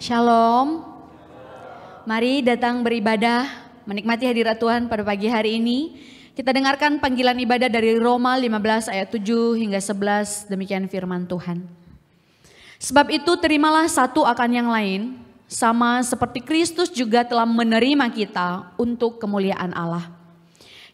Shalom. Mari datang beribadah, menikmati hadirat Tuhan pada pagi hari ini. Kita dengarkan panggilan ibadah dari Roma 15 ayat 7 hingga 11, demikian firman Tuhan. Sebab itu terimalah satu akan yang lain, sama seperti Kristus juga telah menerima kita untuk kemuliaan Allah.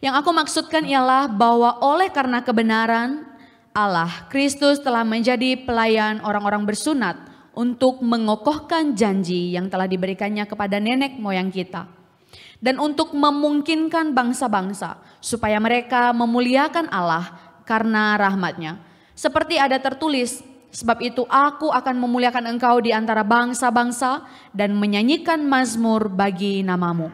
Yang aku maksudkan ialah bahwa oleh karena kebenaran Allah, Kristus telah menjadi pelayan orang-orang bersunat untuk mengokohkan janji yang telah diberikannya kepada nenek moyang kita. Dan untuk memungkinkan bangsa-bangsa supaya mereka memuliakan Allah karena rahmat-Nya. Seperti ada tertulis, sebab itu aku akan memuliakan engkau di antara bangsa-bangsa dan menyanyikan mazmur bagi namamu.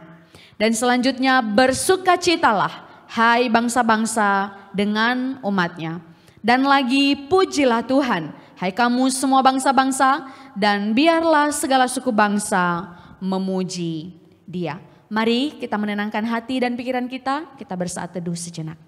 Dan selanjutnya bersukacitalah hai bangsa-bangsa dengan umat-Nya. Dan lagi pujilah Tuhan, hai kamu semua bangsa-bangsa, dan biarlah segala suku bangsa memuji Dia. Mari kita menenangkan hati dan pikiran kita bersaat teduh sejenak.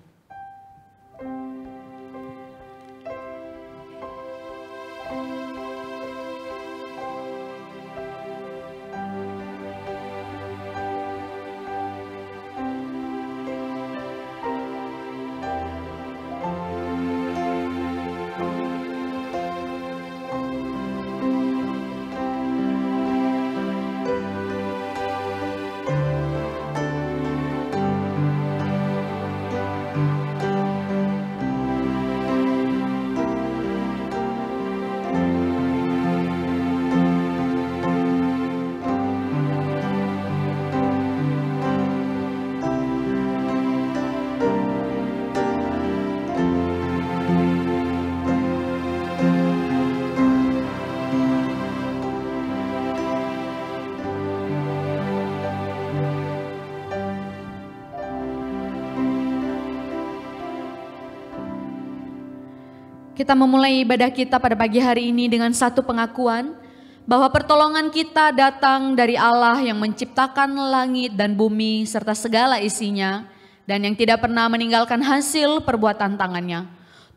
Kita memulai ibadah kita pada pagi hari ini dengan satu pengakuan bahwa pertolongan kita datang dari Allah yang menciptakan langit dan bumi serta segala isinya dan yang tidak pernah meninggalkan hasil perbuatan tangannya.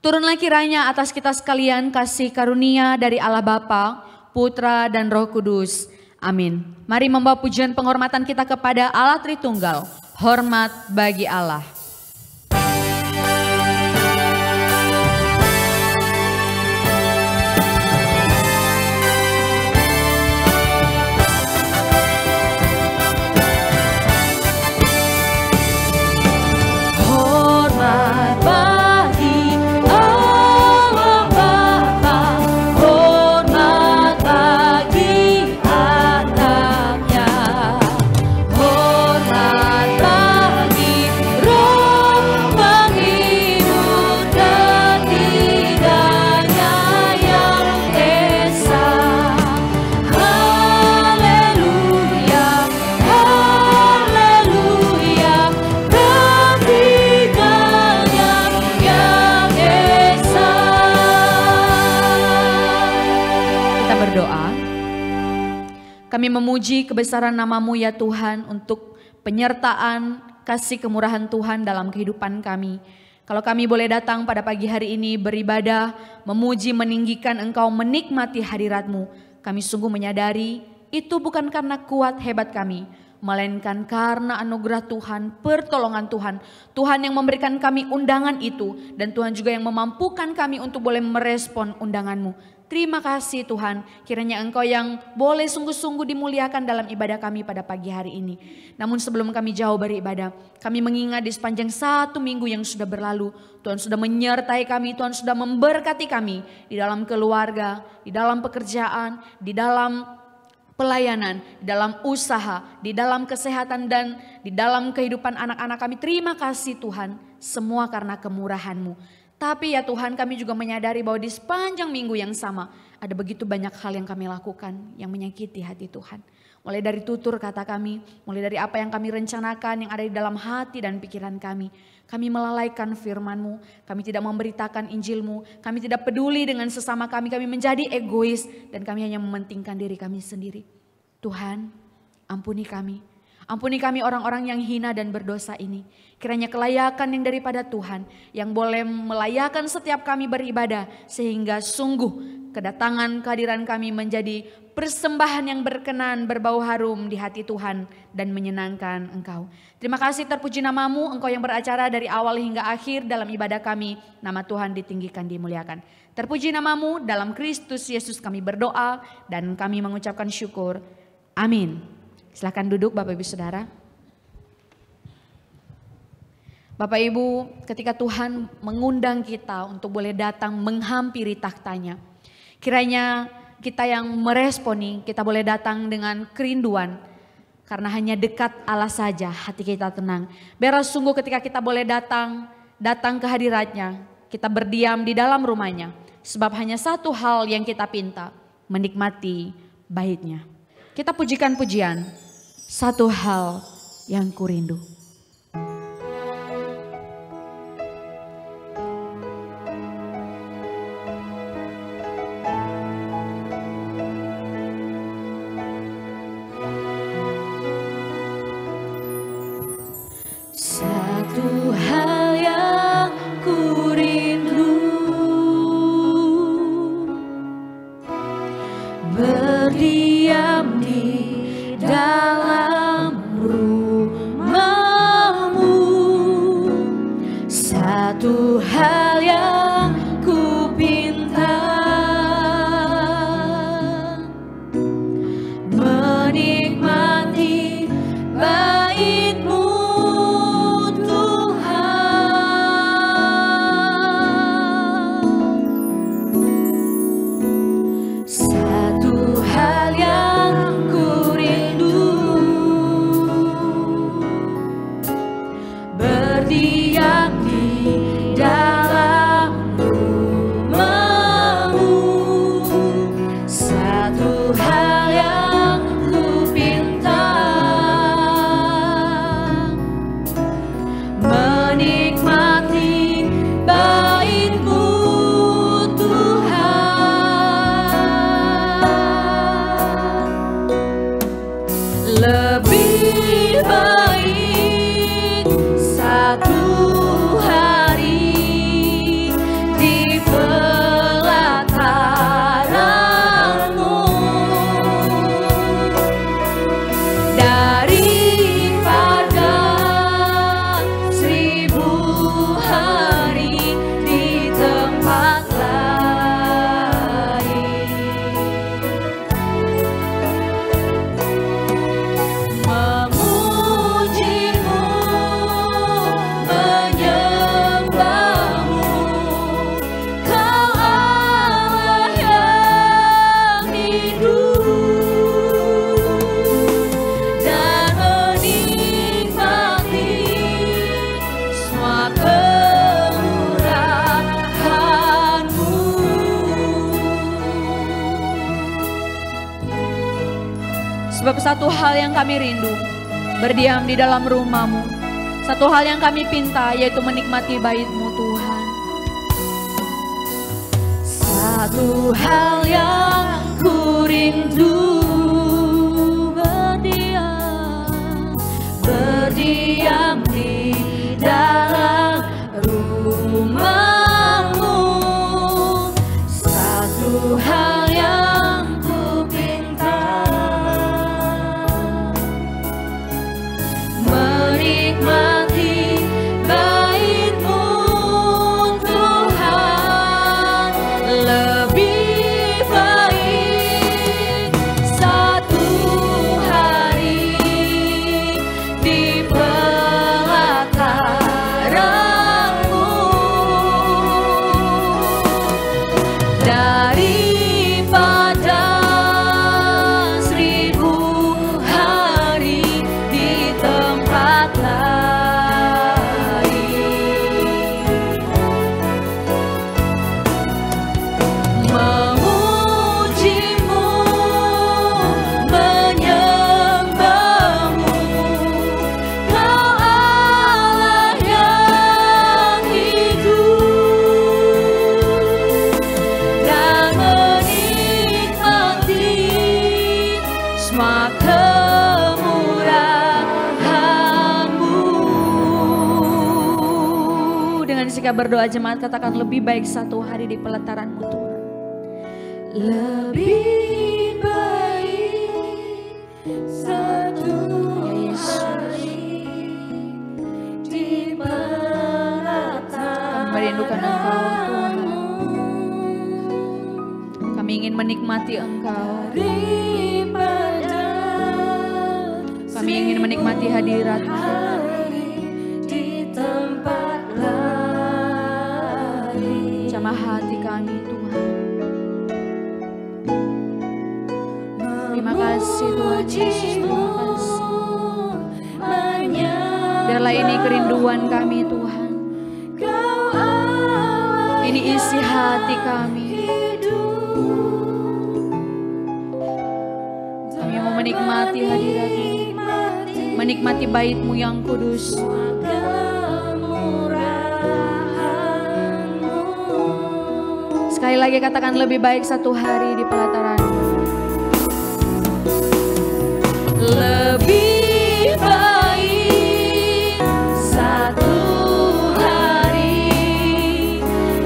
Turunlah kiranya atas kita sekalian kasih karunia dari Allah Bapa, Putra dan Roh Kudus. Amin. Mari membawa pujian penghormatan kita kepada Allah Tritunggal. Hormat bagi Allah. Kami memuji kebesaran nama-Mu ya Tuhan untuk penyertaan kasih kemurahan Tuhan dalam kehidupan kami. Kalau kami boleh datang pada pagi hari ini beribadah, memuji, meninggikan Engkau, menikmati hadirat-Mu, kami sungguh menyadari itu bukan karena kuat hebat kami, melainkan karena anugerah Tuhan, pertolongan Tuhan. Tuhan yang memberikan kami undangan itu dan Tuhan juga yang memampukan kami untuk boleh merespon undangan-Mu. Terima kasih Tuhan, kiranya Engkau yang boleh sungguh-sungguh dimuliakan dalam ibadah kami pada pagi hari ini. Namun sebelum kami jauh beribadah, kami mengingat di sepanjang 1 minggu yang sudah berlalu, Tuhan sudah menyertai kami, Tuhan sudah memberkati kami di dalam keluarga, di dalam pekerjaan, di dalam pelayanan, di dalam usaha, di dalam kesehatan dan di dalam kehidupan anak-anak kami. Terima kasih Tuhan, semua karena kemurahan-Mu. Tapi ya Tuhan, kami juga menyadari bahwa di sepanjang minggu yang sama ada begitu banyak hal yang kami lakukan yang menyakiti hati Tuhan. Mulai dari tutur kata kami, mulai dari apa yang kami rencanakan yang ada di dalam hati dan pikiran kami. Kami melalaikan firman-Mu, kami tidak memberitakan Injil-Mu, kami tidak peduli dengan sesama kami menjadi egois dan kami hanya mementingkan diri kami sendiri. Tuhan, ampuni kami. Ampuni kami orang-orang yang hina dan berdosa ini. Kiranya kelayakan yang daripada Tuhan yang boleh melayakan setiap kami beribadah sehingga sungguh kedatangan kehadiran kami menjadi persembahan yang berkenan, berbau harum di hati Tuhan dan menyenangkan Engkau. Terima kasih, terpuji namamu, Engkau yang beracara dari awal hingga akhir dalam ibadah kami. Nama Tuhan ditinggikan, dimuliakan. Terpuji namamu, dalam Kristus Yesus kami berdoa dan kami mengucapkan syukur. Amin. Silakan duduk Bapak Ibu Saudara. Bapak Ibu, ketika Tuhan mengundang kita untuk boleh datang menghampiri taktanya, kiranya kita yang meresponi, kita boleh datang dengan kerinduan. Karena hanya dekat Allah saja hati kita tenang. Biar sungguh ketika kita boleh datang ke hadiratnya, kita berdiam di dalam rumahnya. Sebab hanya satu hal yang kita pinta, menikmati baitnya. Kita pujikan pujian, satu hal yang kurindu. Satu hal yang kurindu, berdiam di dalam rumah-Mu. Satu hal yang kupinta, menikmati bait-Mu. Lebih baik satu hari di pelataran-Mu daripada 1000 hari di tempat lain. Memuji-Mu, menyembah-Mu, Kau Allah yang hidup, dan menikmati semua kemurahan-Mu. Sebab satu hal yang kami rindu, berdiam di dalam rumah-Mu. Satu hal yang kami pinta, yaitu menikmati bait-Mu Tuhan. Satu hal yang kurindu, berdiam di dalam rumah-Mu. Satu hal yang kupinta, menikmati bait-Mu Tuhan. Lebih baik satu hari di pelataran-Mu daripada 1000 hari di tempat lain. Memuji-Mu, menyembah-Mu, Kau Allah yang hidup, dan menikmati semua kemurahan-Mu. Dengan sikap berdoa jemaat katakan, lebih baik satu hari di pelataran-Mu Tuhan. lebih baik satu hari di Kami merindukan Engkau Tuhan. Kami ingin menikmati Engkau. Kami ingin menikmati hadirat-Mu. di tempat lain. Jamah hati kami Tuhan. Terima kasih Tuhan Yesus, terima kasih. Biarlah ini kerinduan kami Tuhan. Ini isi hati kami. Kami mau menikmati hadirat-Mu, menikmati bait-Mu yang kudus. Sekali lagi katakan, lebih baik satu hari di pelataran-Mu. Lebih baik satu hari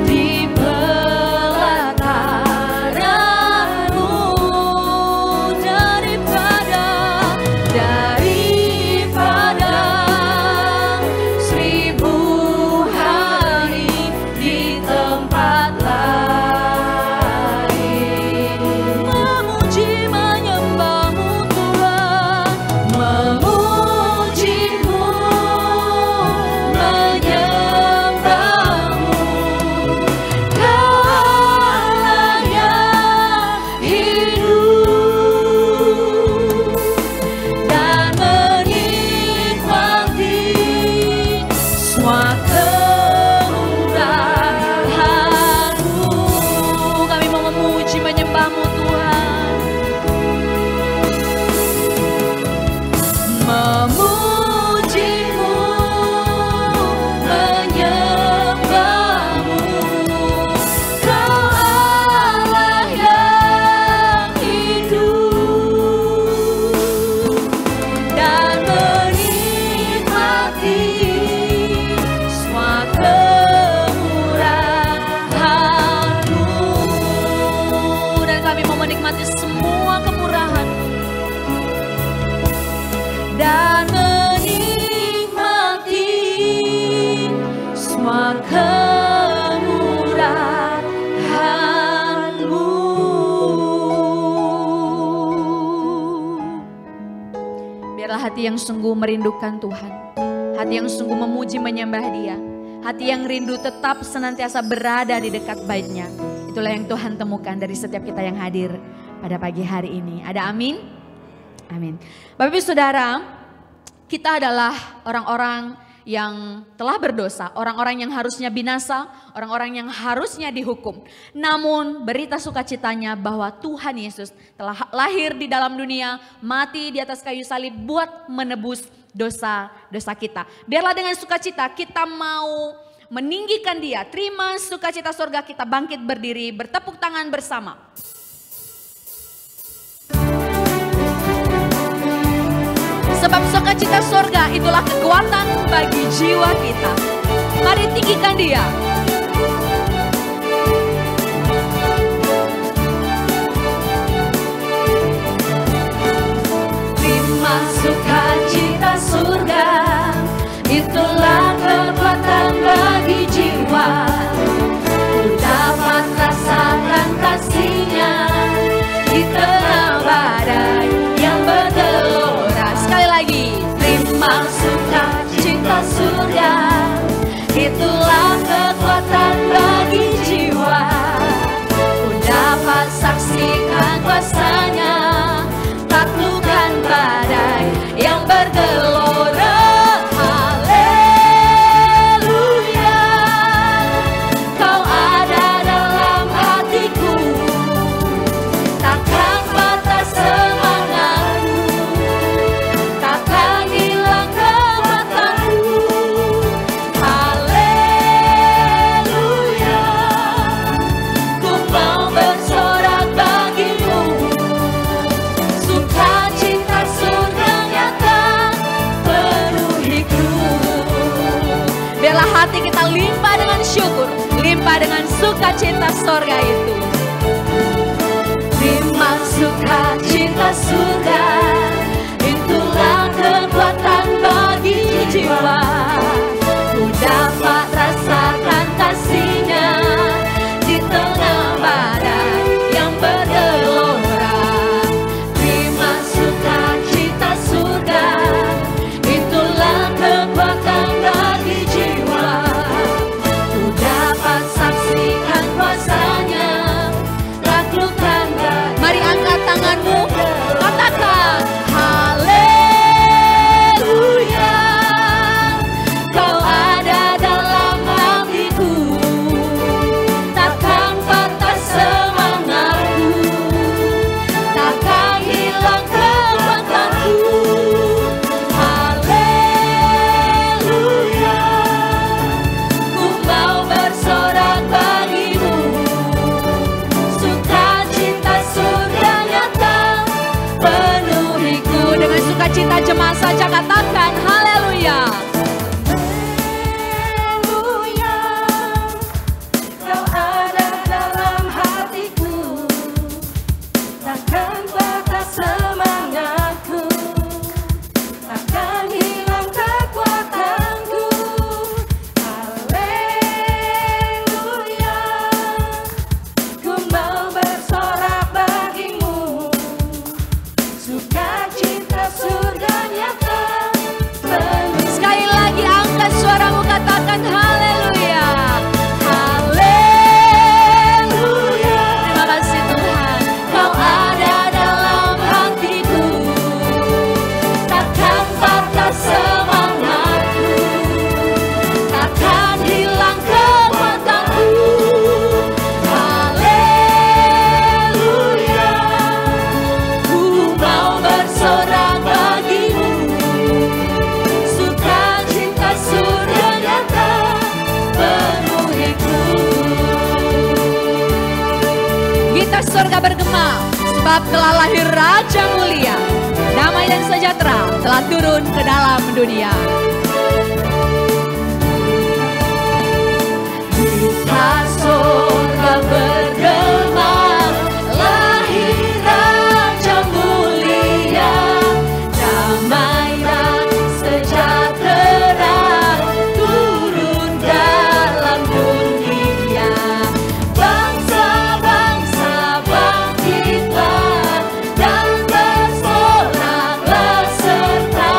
di pelataran-Mu daripada 1000 hari di tempat lain. Memuji menyembah-Mu Tuhan, memuji-Mu menyembah-Mu. Kau Allah yang hidup dan menikmati semua kemurahan-Mu. Kami mau memuji menyembah-Mu Tuhan, memuji-Mu menyembah-Mu. Kau Allah yang hidup dan menikmati semua kemurahan-Mu. Dan kami mau menikmati semua kemurahan dan menikmati semua kemurahan-Mu. Biarlah hati yang sungguh merindukan Tuhan, hati yang sungguh memuji menyembah Dia, hati yang rindu tetap senantiasa berada di dekat bait-Nya. Itulah yang Tuhan temukan dari setiap kita yang hadir pada pagi hari ini. Ada amin? Amin. Bapak Ibu Saudara, kita adalah orang-orang yang telah berdosa, orang-orang yang harusnya binasa, orang-orang yang harusnya dihukum. Namun berita sukacitanya bahwa Tuhan Yesus telah lahir di dalam dunia, mati di atas kayu salib buat menebus dosa-dosa kita. Biarlah dengan sukacita kita mau meninggikan Dia, terima sukacita surga kita, bangkit berdiri, bertepuk tangan bersama. Sebab sukacita surga itulah kekuatan bagi jiwa kita. Mari tinggikan Dia. Terima sukacita surga, itulah kekuatan bagi jiwa. Ku dapat rasakan kasih-Nya di tengah badai yang bergelora. Sekali lagi. Terima sukacita surga, itulah kekuatan bagi jiwa. Ku dapat saksikan kuasa-Nya, taklukkan badai yang bergelora. Haleluya, Kau ada dalam hatiku, takkan patah semangatku, takkan hilang kekuatanku. Haleluya, ku mau bersorak bagimu, sukacita surga nyata penuhiku. Biarlah hati kita limpah dengan syukur, limpah dengan sukacita surga itu. cinta surga, itulah kekuatan bagi jiwa. Ku dapat rasakan kasih-Nya di tengah badai yang bergelora. Terima sukacita surga, itulah kekuatan bagi jiwa. Ku dapat saksikan kuasa-Nya, taklukkan badai. Mari angkat tanganmu, katakan Haleluya, Kau ada dalam hatiku, takkan patah semangatku, takkan hilang kekuatanku. Haleluya, ku mau bersorak bagimu, sukacita surga nyata penuhiku. dengan sukacita jemaat saja katakan haleluya. Haleluya, Kau ada dalam hatiku, takkan patah semangatku, takkan hilang kekuatanku. Haleluya, ku mau bersorak bagimu, sukacita surga nyata penuh. Sekali lagi angkat suaramu, katakan haleluya. Haleluya, Terima kasih Tuhan. Kau ada dalam hatiku, takkan patah semangatku, takkan hilang kekuatanku. Haleluya, ku mau bersorak bagimu, sukacita surga nyata penuhiku. Gitar surga bergema, sebab telah lahir Raja mulia. Damai dan sejahtera telah turun ke dalam dunia. Gitar surga bergema, lahir Raja mulia. Damai dan sejahtera turun dalam dunia. Bangsa-bangsa bangkitlah dan bersoraklah serta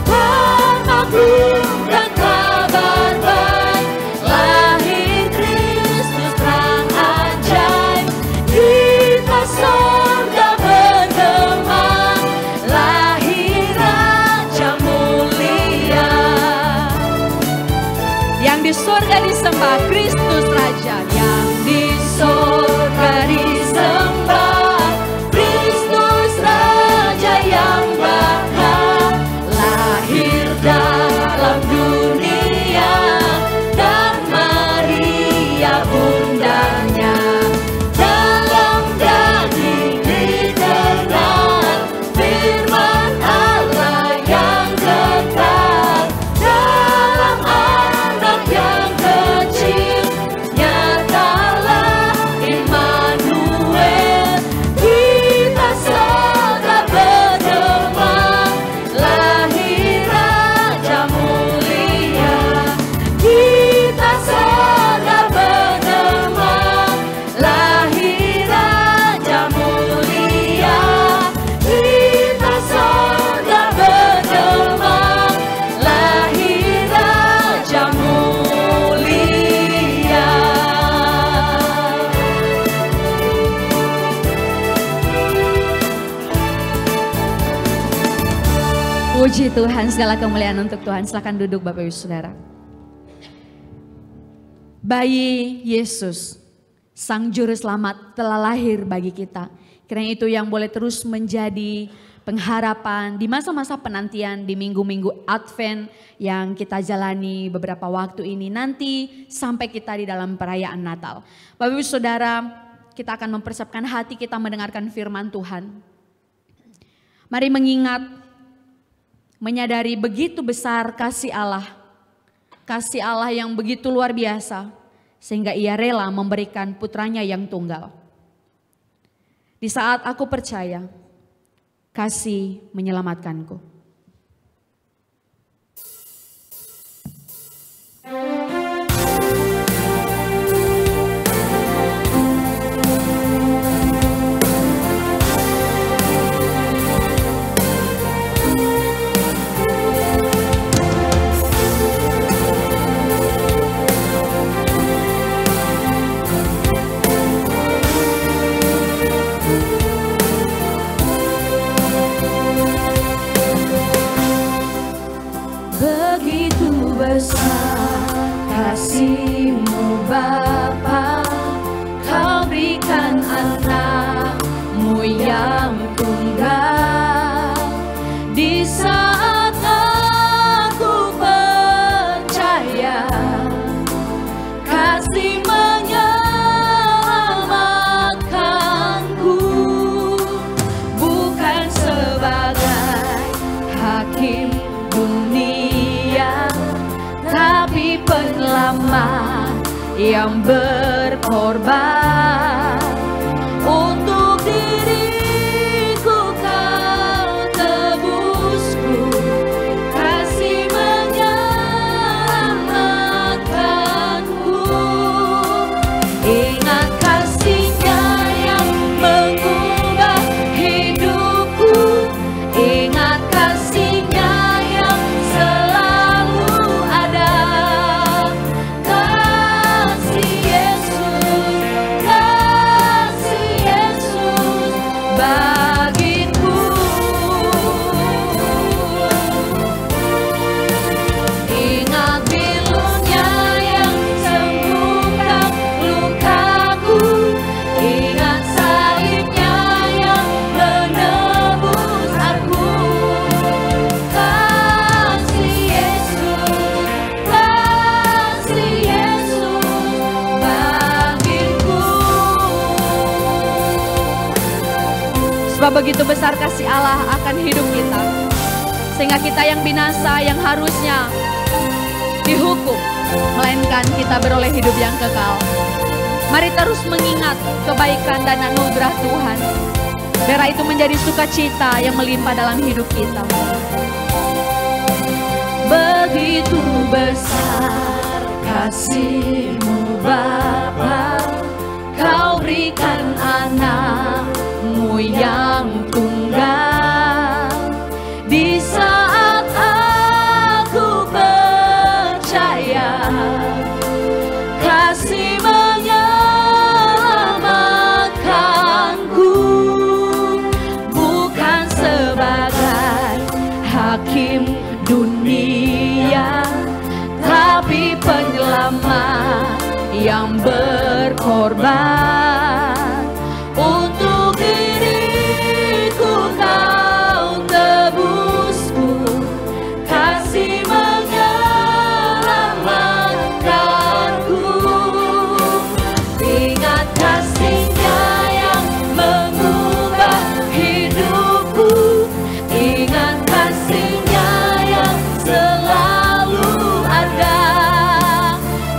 bermaklumkan kabar baik. Lahir Kristus terang ajaib, kita surga bergema, lahir Raja mulia. Yang di surga disembah Kristus Raja. Yang di surga disembah Kristus Raja yang bakal lahir dalam dunia, dan Maria bundanya. Dalam daging diternak firman Allah yang kekal, dalam anak yang kecil nyatalah Immanuel. Kita surga bergema, lahir Raja mulia. Kita surga bergema, lahir Raja mulia. Kita surga bergema, lahir Raja mulia. Puji Tuhan, segala kemuliaan untuk Tuhan. Silakan duduk Bapak Ibu Saudara. Bayi Yesus, Sang Juru Selamat telah lahir bagi kita. Kiranya itu yang boleh terus menjadi pengharapan di masa-masa penantian, di minggu-minggu Advent yang kita jalani beberapa waktu ini, nanti sampai kita di dalam perayaan Natal. Bapak Ibu Saudara, kita akan mempersiapkan hati kita mendengarkan firman Tuhan. Mari mengingat, menyadari begitu besar kasih Allah yang begitu luar biasa, sehingga Ia rela memberikan putranya yang tunggal. Di saat aku percaya kasih menyelamatkanku. Kasih-Mu Bapa, Kau berikan anak-Mu yang tunggal. Di saat aku percaya, kasih menyelamatkanku, bukan sebagai hakim dunia, tapi penyelamat yang berkorban. Untuk diriku Kau tebusku, kasih menyelamatkanku. Ingat kasih-Nya yang mengubah hidupku, ingat kasih-Nya yang selalu ada. Kasih Yesus bagiku. Ingat pilu-Nya yang sembuhkan lukaku, ingat salib-Nya yang menebus aku. Kasih Yesus bagiku. Sebab begitu besar kasih Allah akan hidup kita, sehingga kita yang binasa, yang harusnya dihukum, melainkan kita beroleh hidup yang kekal. Mari terus mengingat kebaikan dan anugerah Tuhan, biar itu menjadi sukacita yang melimpah dalam hidup kita. Begitu besar kasih-Mu Bapa, Kau berikan anak-Mu yang tunggal. Di saat aku percaya, kasih menyelamatkanku, bukan sebagai hakim dunia, tapi penyelamat yang berkorban. Untuk diriku Kau tebusku, kasih menyelamatkanku. Ingat kasih-Nya yang mengubah hidupku, ingat kasih-Nya yang selalu ada.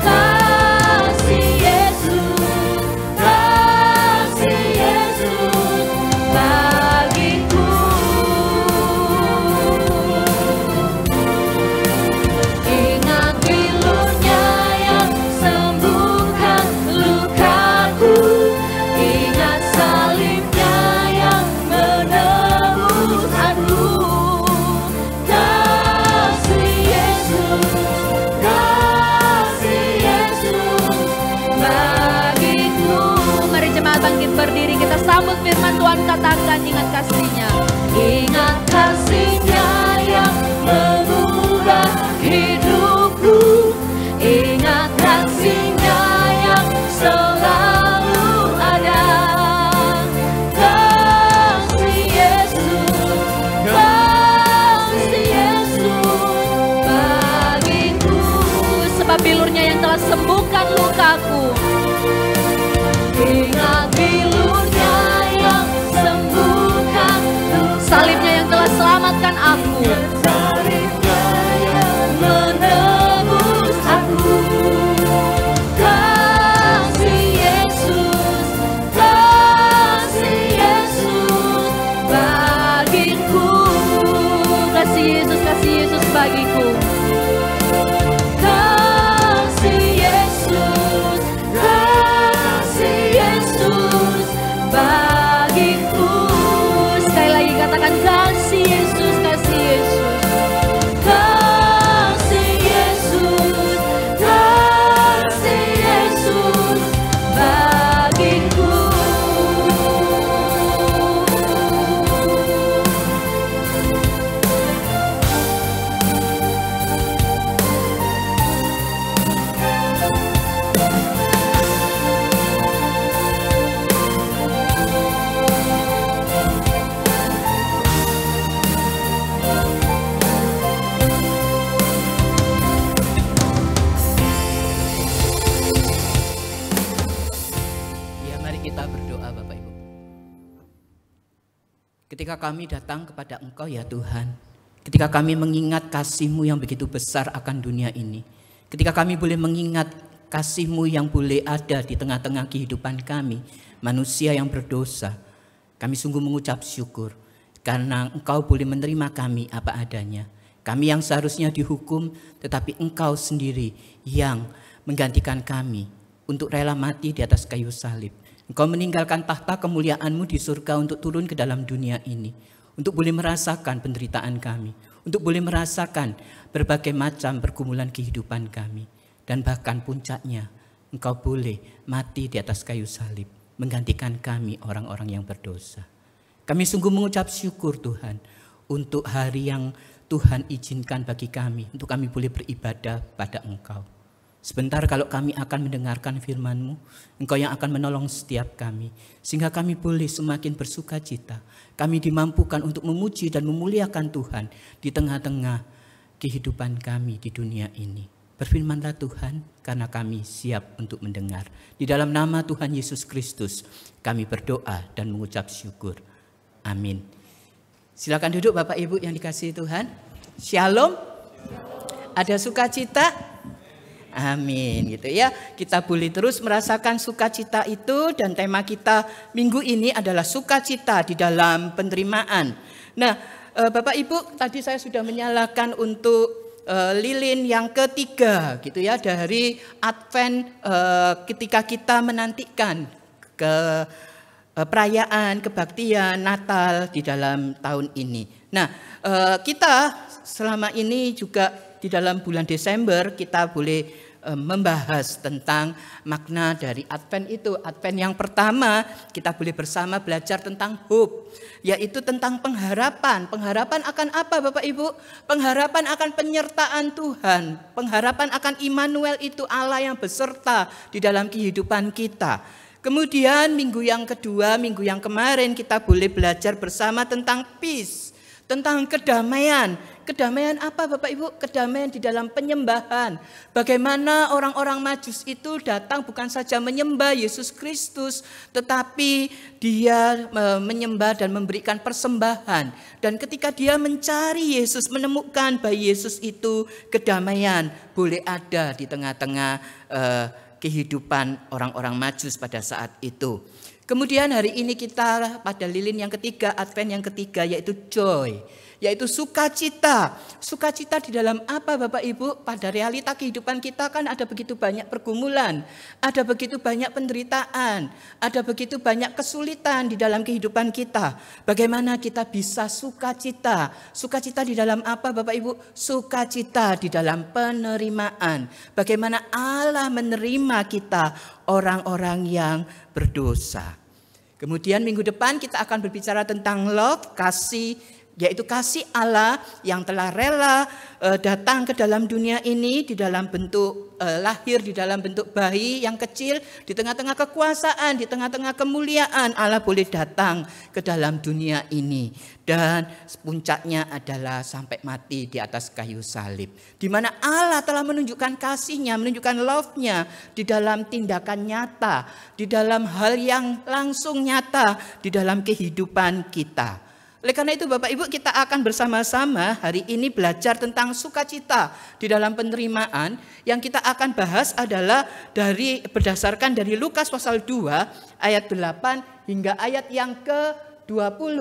Kasih Yesus bagiku. Ingat pilu-Nya yang sembuhkan lukaku, ingat salib-Nya yang menebus aku. Kasih Yesus bagiku. Mari jemaat bangkit berdiri, kita sambut firman Tuhan, katakan ingat kasih-Nya. Ingat kasih-Nya yang mengubah hidupku, ingat kasih-Nya yang selalu ada. Kasih Yesus bagiku. Sebab bilur-Nya yang telah sembuhkan lukaku, ingat bilur-Nya yang sembuhkan lukaku, salib-Nya yang telah selamatkan aku. Ketika kami datang kepada Engkau ya Tuhan, ketika kami mengingat kasih-Mu yang begitu besar akan dunia ini, ketika kami boleh mengingat kasih-Mu yang boleh ada di tengah-tengah kehidupan kami, manusia yang berdosa, kami sungguh mengucap syukur karena Engkau boleh menerima kami apa adanya. Kami yang seharusnya dihukum, tetapi Engkau sendiri yang menggantikan kami untuk rela mati di atas kayu salib. Engkau meninggalkan tahta kemuliaan-Mu di surga untuk turun ke dalam dunia ini, untuk boleh merasakan penderitaan kami, untuk boleh merasakan berbagai macam pergumulan kehidupan kami. Dan bahkan puncaknya, Engkau boleh mati di atas kayu salib, menggantikan kami orang-orang yang berdosa. Kami sungguh mengucap syukur Tuhan, untuk hari yang Tuhan izinkan bagi kami, untuk kami boleh beribadah pada Engkau. Sebentar kalau kami akan mendengarkan firman-Mu, Engkau yang akan menolong setiap kami, sehingga kami boleh semakin bersuka cita. Kami dimampukan untuk memuji dan memuliakan Tuhan di tengah-tengah kehidupan kami di dunia ini. Berfirmanlah Tuhan, karena kami siap untuk mendengar. Di dalam nama Tuhan Yesus Kristus, kami berdoa dan mengucap syukur. Amin. Silakan duduk Bapak Ibu yang dikasihi Tuhan. Shalom. Ada sukacita? Amin gitu ya. Kita boleh terus merasakan sukacita itu, dan tema kita minggu ini adalah sukacita di dalam penerimaan. Nah, Bapak Ibu, tadi saya sudah menyalakan untuk lilin yang ketiga gitu ya, dari Advent, ketika kita menantikan ke perayaan kebaktian Natal di dalam tahun ini. Nah, kita selama ini juga di dalam bulan Desember kita boleh membahas tentang makna dari Advent itu. Advent yang pertama kita boleh bersama belajar tentang hope, yaitu tentang pengharapan. Pengharapan akan apa Bapak Ibu? Pengharapan akan penyertaan Tuhan. Pengharapan akan Immanuel, itu Allah yang beserta di dalam kehidupan kita. Kemudian minggu yang kedua, minggu yang kemarin kita boleh belajar bersama tentang peace, tentang kedamaian. Kedamaian apa Bapak Ibu? Kedamaian di dalam penyembahan. Bagaimana orang-orang Majus itu datang bukan saja menyembah Yesus Kristus, tetapi dia menyembah dan memberikan persembahan. Dan ketika dia mencari Yesus, menemukan bayi Yesus itu, kedamaian boleh ada di tengah-tengah kehidupan orang-orang Majus pada saat itu. Kemudian hari ini kita pada lilin yang ketiga, Advent yang ketiga, yaitu joy, yaitu sukacita. Sukacita di dalam apa Bapak Ibu? Pada realita kehidupan kita kan ada begitu banyak pergumulan, ada begitu banyak penderitaan, ada begitu banyak kesulitan di dalam kehidupan kita. Bagaimana kita bisa sukacita? Sukacita di dalam apa Bapak Ibu? Sukacita di dalam penerimaan. Bagaimana Allah menerima kita, orang-orang yang berdosa. Kemudian minggu depan kita akan berbicara tentang love, kasih, yaitu kasih Allah yang telah rela datang ke dalam dunia ini di dalam bentuk lahir di dalam bentuk bayi yang kecil, di tengah-tengah kekuasaan, di tengah-tengah kemuliaan Allah boleh datang ke dalam dunia ini, dan puncaknya adalah sampai mati di atas kayu salib, di mana Allah telah menunjukkan kasih-Nya, menunjukkan love-Nya di dalam tindakan nyata, di dalam hal yang langsung nyata di dalam kehidupan kita. Oleh karena itu Bapak Ibu, kita akan bersama-sama hari ini belajar tentang sukacita di dalam penerimaan. Yang kita akan bahas adalah berdasarkan dari Lukas pasal 2 ayat 8 hingga ayat yang ke-20.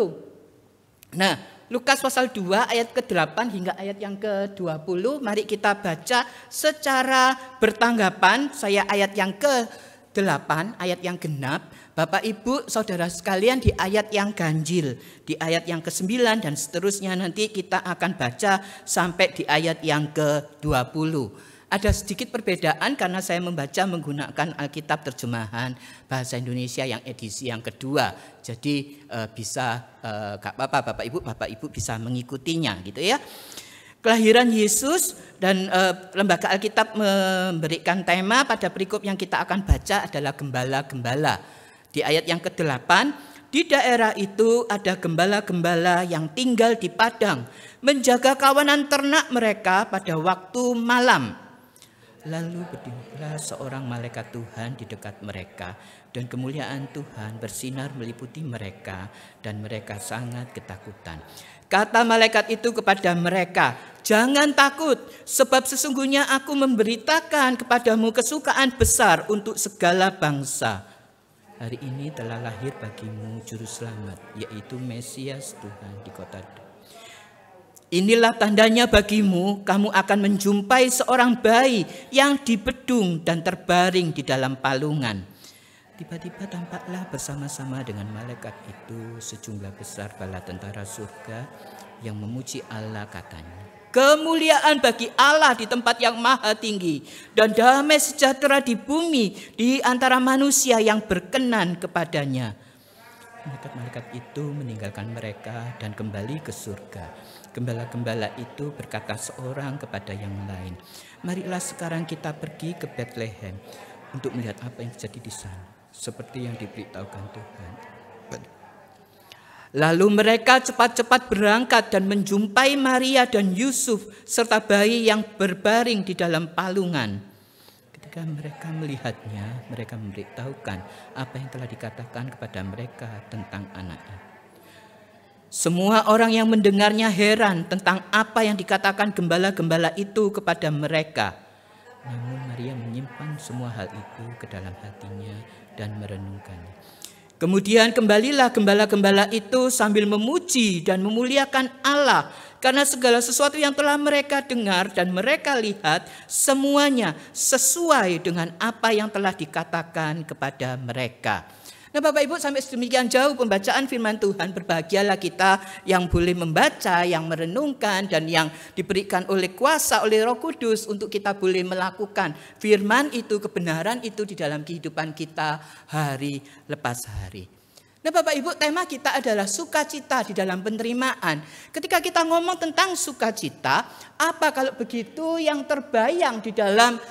Nah, Lukas pasal 2 ayat ke-8 hingga ayat yang ke-20. Mari kita baca secara bertanggapan. Saya ayat yang ke-8, ayat yang genap. Bapak Ibu saudara sekalian di ayat yang ganjil, di ayat yang ke-9 dan seterusnya, nanti kita akan baca sampai di ayat yang ke-20. Ada sedikit perbedaan karena saya membaca menggunakan Alkitab terjemahan bahasa Indonesia yang edisi yang kedua. Jadi bisa gak apa-apa Bapak Ibu bisa mengikutinya gitu ya. Kelahiran Yesus, dan Lembaga Alkitab memberikan tema pada perikop yang kita akan baca adalah gembala-gembala. Di ayat yang ke-8, di daerah itu ada gembala-gembala yang tinggal di padang, menjaga kawanan ternak mereka pada waktu malam. Lalu berdirilah seorang malaikat Tuhan di dekat mereka, dan kemuliaan Tuhan bersinar meliputi mereka, dan mereka sangat ketakutan. Kata malaikat itu kepada mereka, "Jangan takut, sebab sesungguhnya aku memberitakan kepadamu kesukaan besar untuk segala bangsa. Hari ini telah lahir bagimu juru selamat, yaitu Mesias Tuhan di kota Daud. Inilah tandanya bagimu, kamu akan menjumpai seorang bayi yang dibedung dan terbaring di dalam palungan." Tiba-tiba tampaklah bersama-sama dengan malaikat itu sejumlah besar bala tentara surga yang memuji Allah, katanya, "Kemuliaan bagi Allah di tempat yang maha tinggi, dan damai sejahtera di bumi di antara manusia yang berkenan kepadanya." Malaikat-malaikat itu meninggalkan mereka dan kembali ke surga. Gembala-gembala itu berkata seorang kepada yang lain, "Marilah sekarang kita pergi ke Bethlehem untuk melihat apa yang terjadi di sana, seperti yang diberitahukan Tuhan." Lalu mereka cepat-cepat berangkat dan menjumpai Maria dan Yusuf serta bayi yang berbaring di dalam palungan. Ketika mereka melihatnya, mereka memberitahukan apa yang telah dikatakan kepada mereka tentang anak itu. Semua orang yang mendengarnya heran tentang apa yang dikatakan gembala-gembala itu kepada mereka. Namun Maria menyimpan semua hal itu ke dalam hatinya dan merenungkannya. Kemudian kembalilah gembala-gembala itu sambil memuji dan memuliakan Allah, karena segala sesuatu yang telah mereka dengar dan mereka lihat, semuanya sesuai dengan apa yang telah dikatakan kepada mereka. Nah, Bapak Ibu, sampai sedemikian jauh pembacaan firman Tuhan. Berbahagialah kita yang boleh membaca, yang merenungkan, dan yang diberikan oleh kuasa oleh Roh Kudus untuk kita boleh melakukan firman itu, kebenaran itu di dalam kehidupan kita hari lepas hari. Nah, Bapak Ibu, tema kita adalah sukacita di dalam penerimaan. Ketika kita ngomong tentang sukacita, apa kalau begitu yang terbayang di dalam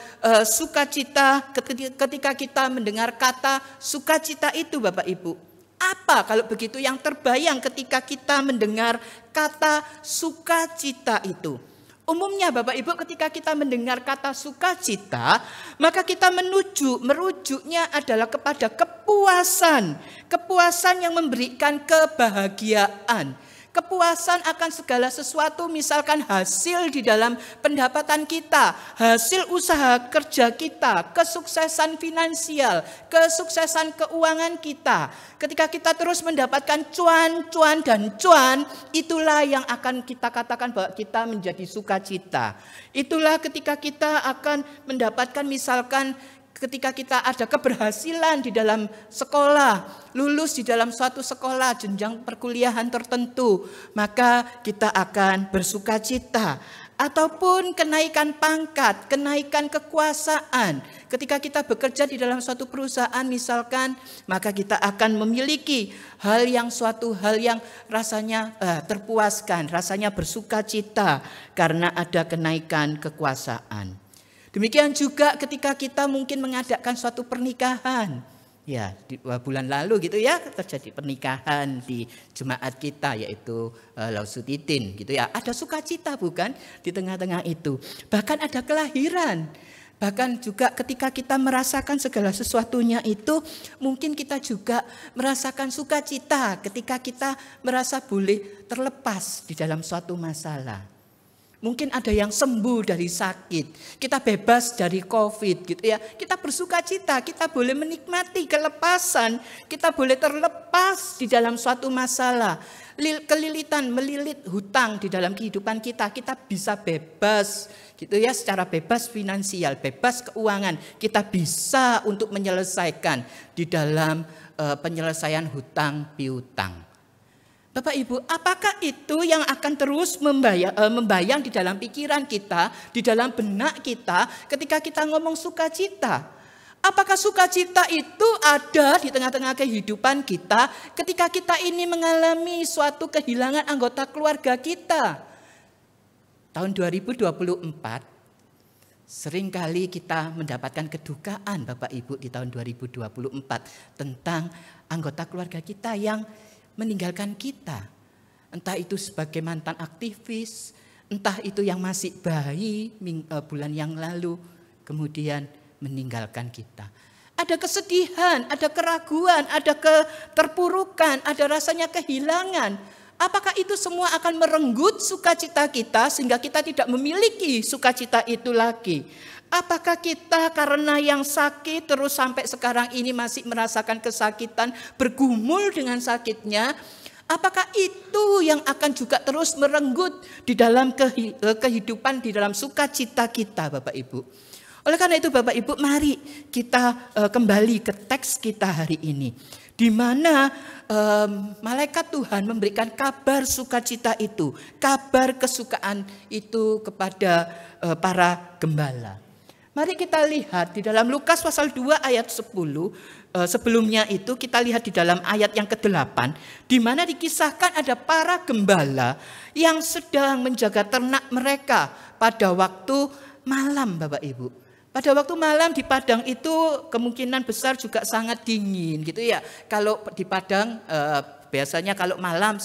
sukacita ketika kita mendengar kata sukacita itu, Bapak Ibu? Apa kalau begitu yang terbayang ketika kita mendengar kata sukacita itu? Umumnya Bapak Ibu, ketika kita mendengar kata sukacita, maka kita merujuknya adalah kepada kepuasan. Kepuasan yang memberikan kebahagiaan. Kepuasan akan segala sesuatu, misalkan hasil di dalam pendapatan kita, hasil usaha kerja kita, kesuksesan finansial, kesuksesan keuangan kita. Ketika kita terus mendapatkan cuan, dan cuan, itulah yang akan kita katakan bahwa kita menjadi sukacita. Itulah ketika kita akan mendapatkan misalkan ketika kita ada keberhasilan di dalam sekolah, lulus di dalam suatu sekolah jenjang perkuliahan tertentu, maka kita akan bersukacita. Ataupun kenaikan pangkat, kenaikan kekuasaan. Ketika kita bekerja di dalam suatu perusahaan misalkan, maka kita akan memiliki suatu hal yang rasanya terpuaskan, rasanya bersukacita karena ada kenaikan kekuasaan. Demikian juga ketika kita mungkin mengadakan suatu pernikahan. Ya, di bulan lalu gitu ya terjadi pernikahan di jemaat kita, yaitu Lausutitin gitu ya. Ada sukacita bukan di tengah-tengah itu. Bahkan ada kelahiran. Bahkan juga ketika kita merasakan segala sesuatunya itu, mungkin kita juga merasakan sukacita ketika kita merasa boleh terlepas di dalam suatu masalah. Mungkin ada yang sembuh dari sakit, kita bebas dari COVID gitu ya. Kita bersukacita, kita boleh menikmati kelepasan, kita boleh terlepas di dalam suatu masalah. Melilit hutang di dalam kehidupan kita, kita bisa bebas gitu ya, secara bebas finansial, bebas keuangan. Kita bisa untuk menyelesaikan di dalam penyelesaian hutang piutang. Bapak Ibu, apakah itu yang akan terus membayang di dalam pikiran kita, di dalam benak kita ketika kita ngomong sukacita? Apakah sukacita itu ada di tengah-tengah kehidupan kita ketika kita ini mengalami suatu kehilangan anggota keluarga kita? Tahun 2024, seringkali kita mendapatkan kedukaan Bapak Ibu di tahun 2024 tentang anggota keluarga kita yang meninggalkan kita. Entah itu sebagai mantan aktivis, entah itu yang masih bayi bulan yang lalu kemudian meninggalkan kita. Ada kesedihan, ada keraguan, ada keterpurukan, ada rasanya kehilangan. Apakah itu semua akan merenggut sukacita kita sehingga kita tidak memiliki sukacita itu lagi? Apakah kita karena yang sakit terus sampai sekarang ini masih merasakan kesakitan, bergumul dengan sakitnya? Apakah itu yang akan juga terus merenggut di dalam kehidupan, di dalam sukacita kita, Bapak Ibu? Oleh karena itu Bapak Ibu, mari kita kembali ke teks kita hari ini. Di mana malaikat Tuhan memberikan kabar sukacita itu, kabar kesukaan itu kepada para gembala. Mari kita lihat di dalam Lukas pasal 2 ayat 10, sebelumnya itu kita lihat di dalam ayat yang ke-8, di mana dikisahkan ada para gembala yang sedang menjaga ternak mereka pada waktu malam, Bapak Ibu. Pada waktu malam di padang itu kemungkinan besar juga sangat dingin gitu ya. Kalau di padang biasanya kalau malam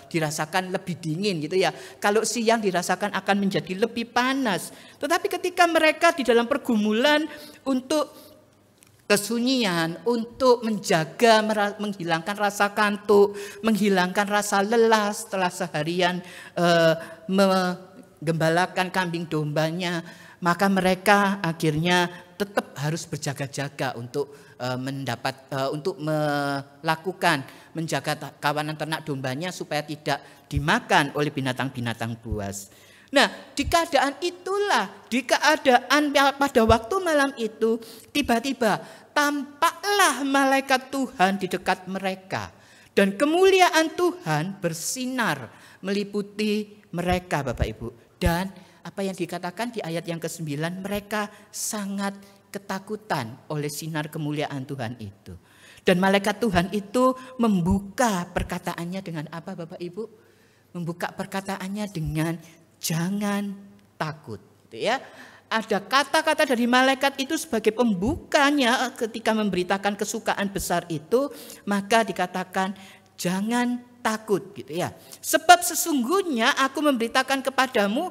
dirasakan lebih dingin gitu ya. Kalau siang dirasakan akan menjadi lebih panas. Tetapi ketika mereka di dalam pergumulan untuk kesunyian, untuk menjaga, menghilangkan rasa kantuk, menghilangkan rasa lelah setelah seharian menggembalakan kambing dombanya, maka mereka akhirnya tetap harus berjaga-jaga untuk melakukan menjaga kawanan ternak dombanya supaya tidak dimakan oleh binatang-binatang buas. Nah, di keadaan itulah, di keadaan pada waktu malam itu tiba-tiba tampaklah malaikat Tuhan di dekat mereka dan kemuliaan Tuhan bersinar meliputi mereka, Bapak Ibu. Dan apa yang dikatakan di ayat yang ke-9, mereka sangat ketakutan oleh sinar kemuliaan Tuhan itu. Dan malaikat Tuhan itu membuka perkataannya dengan apa, Bapak Ibu? Membuka perkataannya dengan jangan takut. Gitu ya. Ada kata-kata dari malaikat itu sebagai pembukanya ketika memberitakan kesukaan besar itu, maka dikatakan jangan takut gitu ya. Sebab sesungguhnya aku memberitakan kepadamu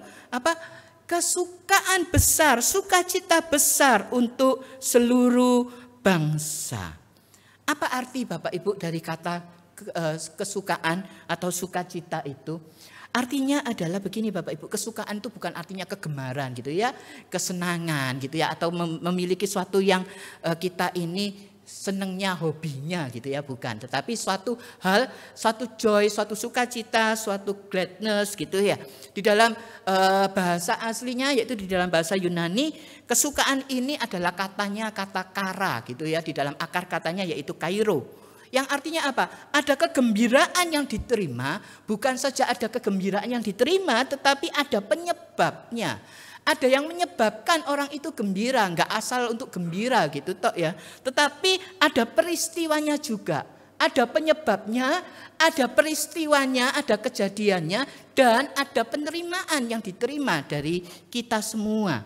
kesukaan besar, sukacita besar untuk seluruh bangsa. Apa arti Bapak Ibu dari kata kesukaan atau sukacita itu? Artinya adalah begini Bapak Ibu, kesukaan itu bukan artinya kegemaran gitu ya, kesenangan gitu ya, atau memiliki suatu yang kita ini senangnya, hobinya gitu ya, bukan. Tetapi suatu hal, suatu joy, suatu sukacita, suatu gladness gitu ya. Di dalam bahasa aslinya yaitu di dalam bahasa Yunani, kesukaan ini adalah katanya kata kara gitu ya. Di dalam akar katanya yaitu kairo. Yang artinya apa? Ada kegembiraan yang diterima, bukan saja ada kegembiraan yang diterima, tetapi ada penyebabnya. Ada yang menyebabkan orang itu gembira, enggak asal untuk gembira gitu toh ya. Tetapi ada peristiwanya juga. Ada penyebabnya, ada peristiwanya, ada kejadiannya, dan ada penerimaan yang diterima dari kita semua.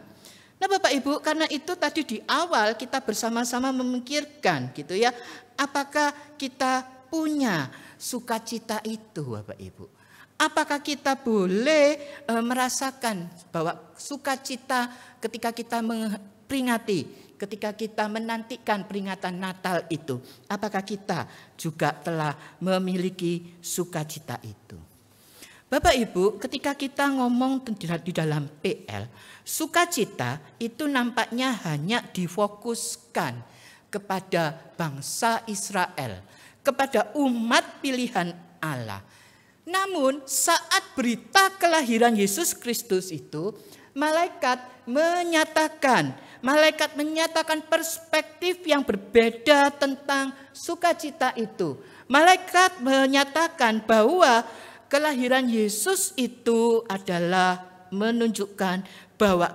Nah Bapak Ibu, karena itu tadi di awal kita bersama-sama memikirkan gitu ya. Apakah kita punya sukacita itu Bapak Ibu? Apakah kita boleh merasakan bahwa sukacita ketika kita memperingati, ketika kita menantikan peringatan Natal itu, apakah kita juga telah memiliki sukacita itu? Bapak Ibu, ketika kita ngomong di dalam PL, sukacita itu nampaknya hanya difokuskan kepada bangsa Israel, kepada umat pilihan Allah. Namun saat berita kelahiran Yesus Kristus itu, malaikat menyatakan perspektif yang berbeda tentang sukacita itu. Malaikat menyatakan bahwa kelahiran Yesus itu adalah menunjukkan bahwa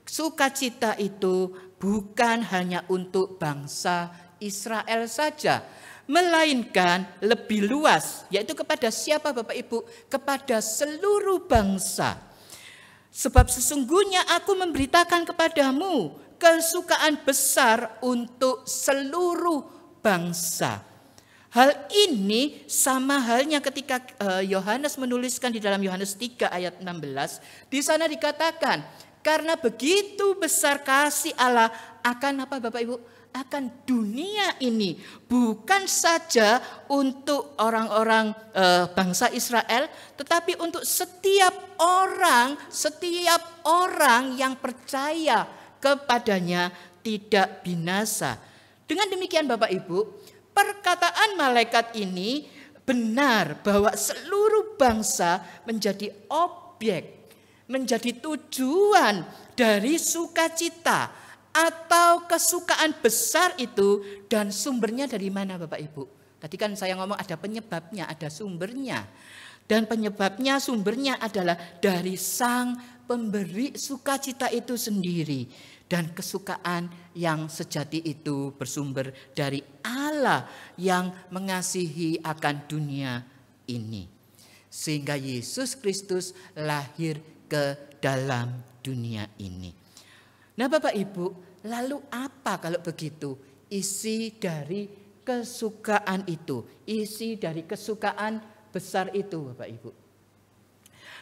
sukacita itu bukan hanya untuk bangsa Israel saja, melainkan lebih luas, yaitu kepada siapa Bapak Ibu? Kepada seluruh bangsa. Sebab sesungguhnya aku memberitakan kepadamu kesukaan besar untuk seluruh bangsa. Hal ini sama halnya ketika Yohanes menuliskan di dalam Yohanes 3 ayat 16. Di sana dikatakan, Karena begitu besar kasih Allah akan apa Bapak Ibu? Akan dunia ini. Bukan saja untuk orang-orang bangsa Israel, tetapi untuk setiap orang yang percaya kepadanya tidak binasa. Dengan demikian Bapak Ibu, perkataan malaikat ini benar bahwa seluruh bangsa menjadi objek, menjadi tujuan dari sukacita atau kesukaan besar itu, dan sumbernya dari mana Bapak Ibu? Tadi kan saya ngomong ada penyebabnya, ada sumbernya. Dan penyebabnya, sumbernya adalah dari sang pemberi sukacita itu sendiri. Dan kesukaan yang sejati itu bersumber dari Allah yang mengasihi akan dunia ini. Sehingga Yesus Kristus lahir ke dalam dunia ini. Nah Bapak Ibu, lalu apa kalau begitu isi dari kesukaan itu? Isi dari kesukaan besar itu Bapak Ibu.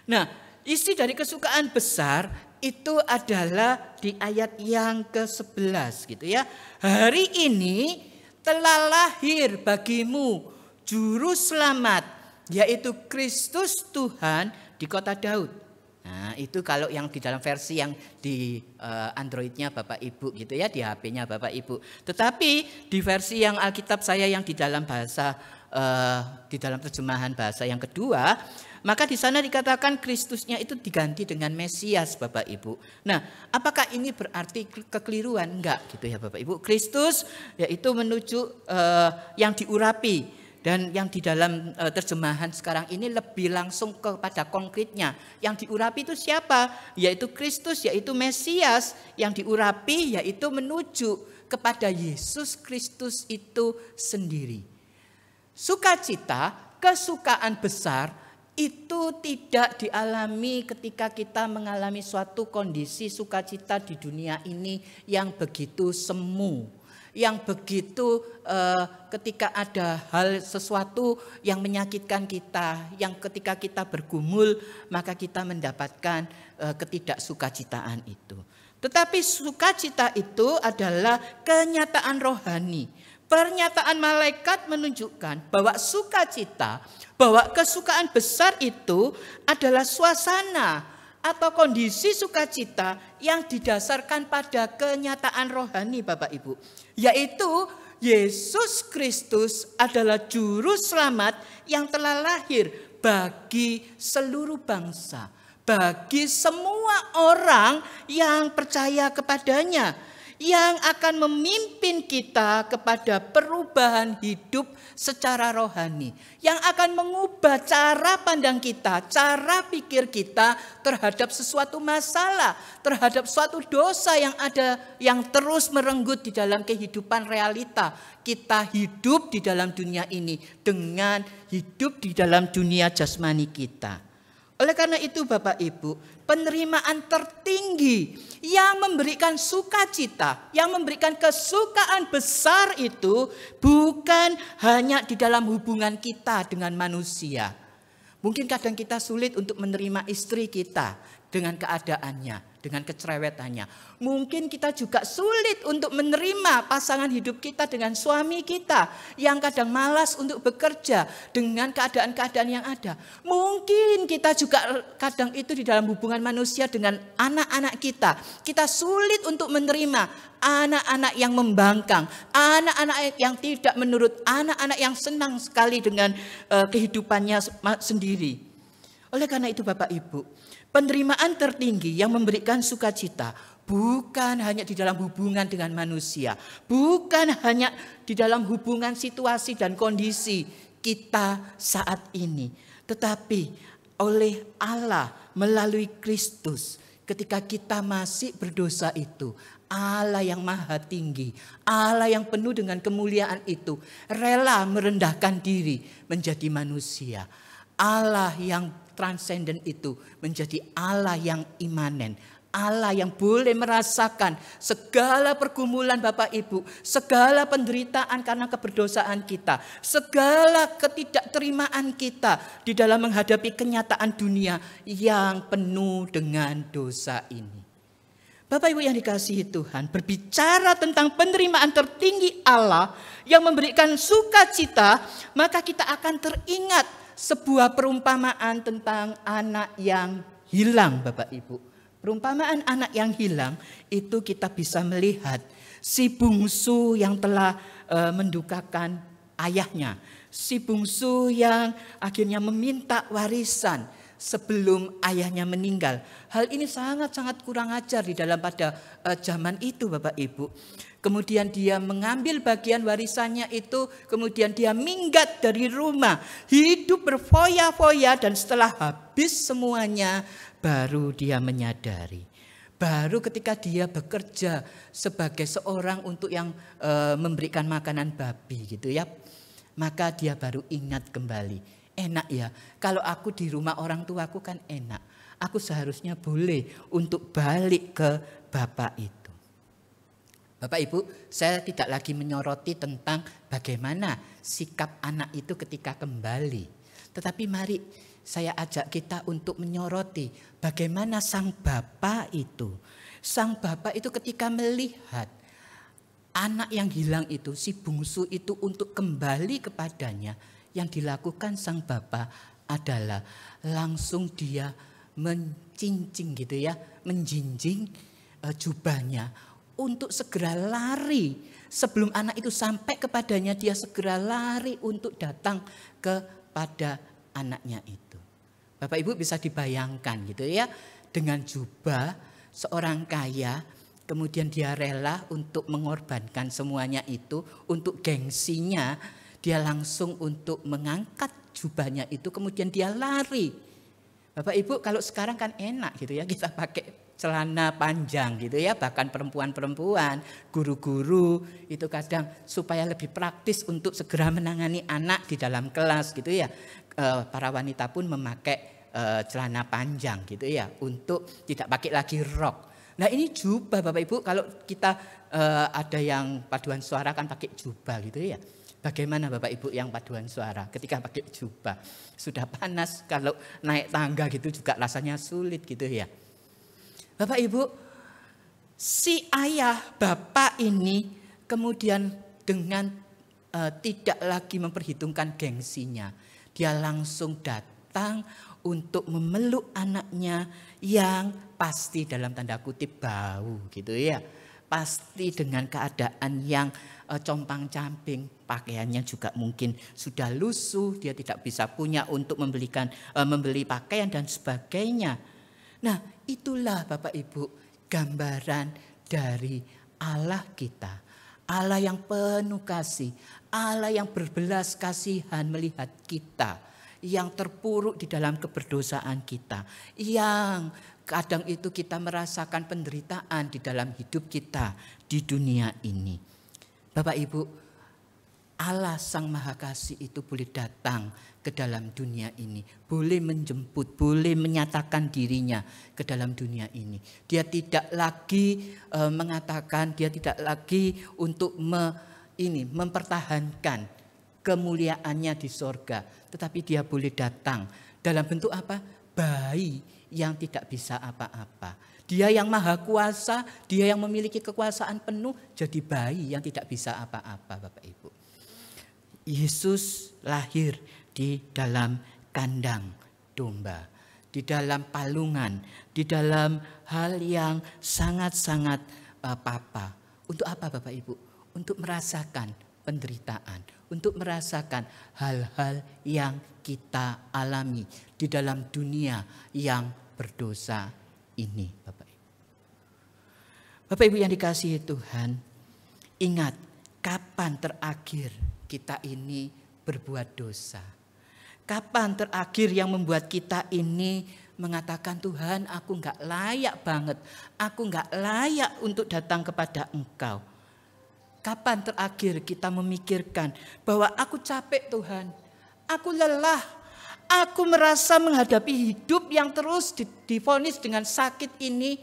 Nah, isi dari kesukaan besar itu adalah di ayat yang ke-11 gitu ya. Hari ini telah lahir bagimu juru selamat, yaitu Kristus Tuhan di kota Daud. Nah itu kalau yang di dalam versi yang di Androidnya Bapak Ibu gitu ya, di HP-nya Bapak Ibu. Tetapi di versi yang Alkitab saya yang di dalam bahasa di dalam terjemahan bahasa yang kedua, maka di sana dikatakan Kristusnya itu diganti dengan Mesias Bapak Ibu. Nah, apakah ini berarti kekeliruan? Enggak gitu ya Bapak Ibu. Kristus yaitu menuju yang diurapi. Dan yang di dalam terjemahan sekarang ini lebih langsung kepada konkretnya. Yang diurapi itu siapa? Yaitu Kristus, yaitu Mesias. Yang diurapi yaitu menuju kepada Yesus Kristus itu sendiri. Sukacita, kesukaan besar itu tidak dialami ketika kita mengalami suatu kondisi sukacita di dunia ini yang begitu semu. Yang begitu ketika ada hal sesuatu yang menyakitkan kita, yang ketika kita bergumul maka kita mendapatkan ketidaksukacitaan itu. Tetapi sukacita itu adalah kenyataan rohani. Pernyataan malaikat menunjukkan bahwa sukacita, bahwa kesukaan besar itu adalah suasana atau kondisi sukacita yang didasarkan pada kenyataan rohani Bapak Ibu. Yaitu Yesus Kristus adalah juru selamat yang telah lahir bagi seluruh bangsa. Bagi semua orang yang percaya kepadanya. Yang akan memimpin kita kepada perubahan hidup secara rohani. Yang akan mengubah cara pandang kita, cara pikir kita terhadap sesuatu masalah, terhadap suatu dosa yang ada, yang terus merenggut di dalam kehidupan realita. Kita hidup di dalam dunia ini dengan hidup di dalam dunia jasmani kita. Oleh karena itu Bapak Ibu, penerimaan tertinggi yang memberikan sukacita, yang memberikan kesukaan besar itu bukan hanya di dalam hubungan kita dengan manusia. Mungkin kadang kita sulit untuk menerima istri kita dengan keadaannya, dengan kecerewetannya. Mungkin kita juga sulit untuk menerima pasangan hidup kita dengan suami kita yang kadang malas untuk bekerja dengan keadaan-keadaan yang ada. Mungkin kita juga kadang itu di dalam hubungan manusia dengan anak-anak kita. Kita sulit untuk menerima anak-anak yang membangkang, anak-anak yang tidak menurut, anak-anak yang senang sekali dengan kehidupannya sendiri. Oleh karena itu Bapak Ibu, penerimaan tertinggi yang memberikan sukacita bukan hanya di dalam hubungan dengan manusia, bukan hanya di dalam hubungan situasi dan kondisi kita saat ini, tetapi oleh Allah melalui Kristus. Ketika kita masih berdosa itu, Allah yang maha tinggi, Allah yang penuh dengan kemuliaan itu rela merendahkan diri menjadi manusia. Allah yang transenden itu menjadi Allah yang imanen. Allah yang boleh merasakan segala pergumulan Bapak Ibu, segala penderitaan karena keberdosaan kita, segala ketidakterimaan kita di dalam menghadapi kenyataan dunia yang penuh dengan dosa ini. Bapak Ibu yang dikasihi Tuhan, berbicara tentang penerimaan tertinggi Allah yang memberikan sukacita, maka kita akan teringat sebuah perumpamaan tentang anak yang hilang, Bapak Ibu. Perumpamaan anak yang hilang itu kita bisa melihat si bungsu yang telah mendukakan ayahnya. Si bungsu yang akhirnya meminta warisan sebelum ayahnya meninggal. Hal ini sangat-sangat kurang ajar di dalam pada zaman itu, Bapak Ibu. Kemudian dia mengambil bagian warisannya itu, kemudian dia minggat dari rumah, hidup berfoya-foya, dan setelah habis semuanya baru dia menyadari. Baru ketika dia bekerja sebagai seorang untuk yang memberikan makanan babi gitu ya, maka dia baru ingat kembali. Enak ya, kalau aku di rumah orang tuaku kan enak. Aku seharusnya boleh untuk balik ke bapak itu. Bapak Ibu, saya tidak lagi menyoroti tentang bagaimana sikap anak itu ketika kembali. Tetapi mari saya ajak kita untuk menyoroti bagaimana sang bapak itu. Sang bapak itu ketika melihat anak yang hilang itu, si bungsu itu untuk kembali kepadanya, yang dilakukan sang bapak adalah langsung dia mencincing gitu ya, menjinjing jubahnya untuk segera lari. Sebelum anak itu sampai kepadanya, dia segera lari untuk datang kepada anaknya itu. Bapak Ibu bisa dibayangkan gitu ya, dengan jubah seorang kaya, kemudian dia rela untuk mengorbankan semuanya itu untuk gengsinya. Dia langsung untuk mengangkat jubahnya itu, kemudian dia lari. Bapak Ibu, kalau sekarang kan enak gitu ya, kita pakai celana panjang gitu ya, bahkan perempuan-perempuan, guru-guru itu kadang supaya lebih praktis untuk segera menangani anak di dalam kelas gitu ya. Para wanita pun memakai celana panjang gitu ya, untuk tidak pakai lagi rok. Nah ini jubah Bapak Ibu, kalau kita ada yang paduan suara kan pakai jubah gitu ya. Bagaimana Bapak Ibu yang paduan suara ketika pakai jubah? Sudah panas, kalau naik tangga gitu juga rasanya sulit gitu ya. Bapak Ibu, si ayah bapak ini kemudian dengan tidak lagi memperhitungkan gengsinya, dia langsung datang untuk memeluk anaknya yang pasti dalam tanda kutip bau gitu ya. Pasti dengan keadaan yang compang-camping, pakaiannya juga mungkin sudah lusuh, dia tidak bisa punya untuk membeli pakaian dan sebagainya. Nah, itulah Bapak Ibu gambaran dari Allah kita. Allah yang penuh kasih, Allah yang berbelas kasihan melihat kita yang terpuruk di dalam keberdosaan kita, yang kadang itu kita merasakan penderitaan di dalam hidup kita di dunia ini. Bapak Ibu, Allah Sang Maha Kasih itu boleh datang ke dalam dunia ini, boleh menjemput, boleh menyatakan dirinya ke dalam dunia ini. Dia tidak lagi mengatakan, dia tidak lagi untuk mempertahankan kemuliaannya di sorga, tetapi dia boleh datang dalam bentuk apa? Bayi yang tidak bisa apa-apa. Dia yang maha kuasa, dia yang memiliki kekuasaan penuh, jadi bayi yang tidak bisa apa-apa, Bapak Ibu. Yesus lahir di dalam kandang domba, di dalam palungan, di dalam hal yang sangat-sangat papa. Untuk apa Bapak Ibu? Untuk merasakan penderitaan, untuk merasakan hal-hal yang kita alami di dalam dunia yang berdosa ini, Bapak Ibu. Bapak Ibu yang dikasihi Tuhan, ingat kapan terakhir kita ini berbuat dosa? Kapan terakhir yang membuat kita ini mengatakan, Tuhan aku gak layak banget, aku gak layak untuk datang kepada Engkau? Kapan terakhir kita memikirkan bahwa aku capek Tuhan, aku lelah, aku merasa menghadapi hidup yang terus divonis dengan sakit ini,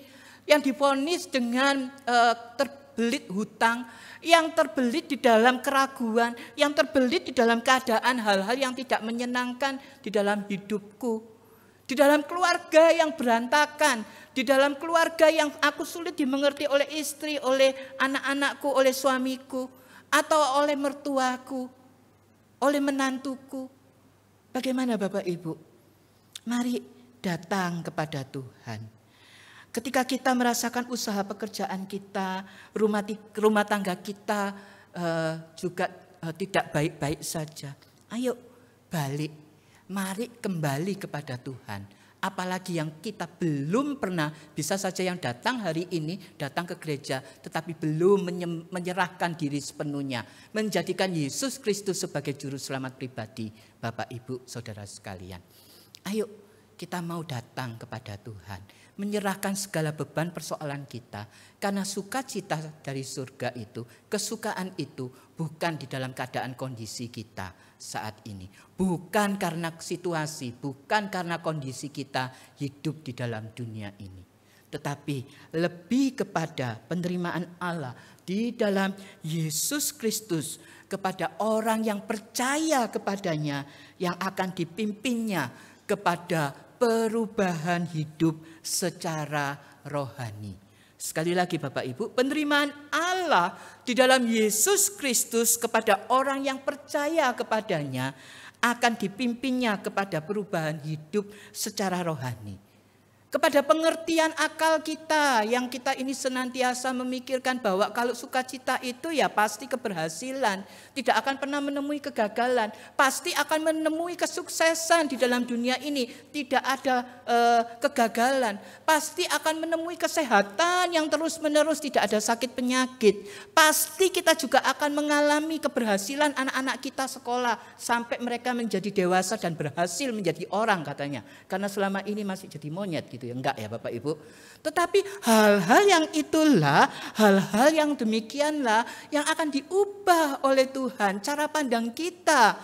yang divonis dengan terbelit hutang, yang terbelit di dalam keraguan, yang terbelit di dalam keadaan hal-hal yang tidak menyenangkan di dalam hidupku. Di dalam keluarga yang berantakan, di dalam keluarga yang aku sulit dimengerti oleh istri, oleh anak-anakku, oleh suamiku, atau oleh mertuaku, oleh menantuku. Bagaimana Bapak Ibu? Mari datang kepada Tuhan. Ketika kita merasakan usaha pekerjaan kita, rumah tangga kita juga tidak baik-baik saja. Ayo balik, mari kembali kepada Tuhan. Apalagi yang kita belum pernah, bisa saja yang datang hari ini, datang ke gereja, tetapi belum menyerahkan diri sepenuhnya, menjadikan Yesus Kristus sebagai juru selamat pribadi. Bapak, Ibu, Saudara sekalian, ayo kita mau datang kepada Tuhan, menyerahkan segala beban persoalan kita. Karena sukacita dari surga itu, kesukaan itu bukan di dalam keadaan kondisi kita saat ini. Bukan karena situasi, bukan karena kondisi kita hidup di dalam dunia ini. Tetapi lebih kepada penerimaan Allah di dalam Yesus Kristus kepada orang yang percaya kepadanya, yang akan dipimpinnya kepada perubahan hidup secara rohani. Sekali lagi Bapak Ibu, penerimaan Allah di dalam Yesus Kristus kepada orang yang percaya kepadanya akan dipimpinnya kepada perubahan hidup secara rohani. Kepada pengertian akal kita yang kita ini senantiasa memikirkan bahwa kalau sukacita itu ya pasti keberhasilan. Tidak akan pernah menemui kegagalan. Pasti akan menemui kesuksesan di dalam dunia ini. Tidak ada kegagalan. Pasti akan menemui kesehatan yang terus menerus, tidak ada sakit penyakit. Pasti kita juga akan mengalami keberhasilan anak-anak kita sekolah. Sampai mereka menjadi dewasa dan berhasil menjadi orang katanya. Karena selama ini masih jadi monyet gitu. Enggak ya Bapak Ibu. Tetapi hal-hal yang itulah, hal-hal yang demikianlah yang akan diubah oleh Tuhan. Cara pandang kita,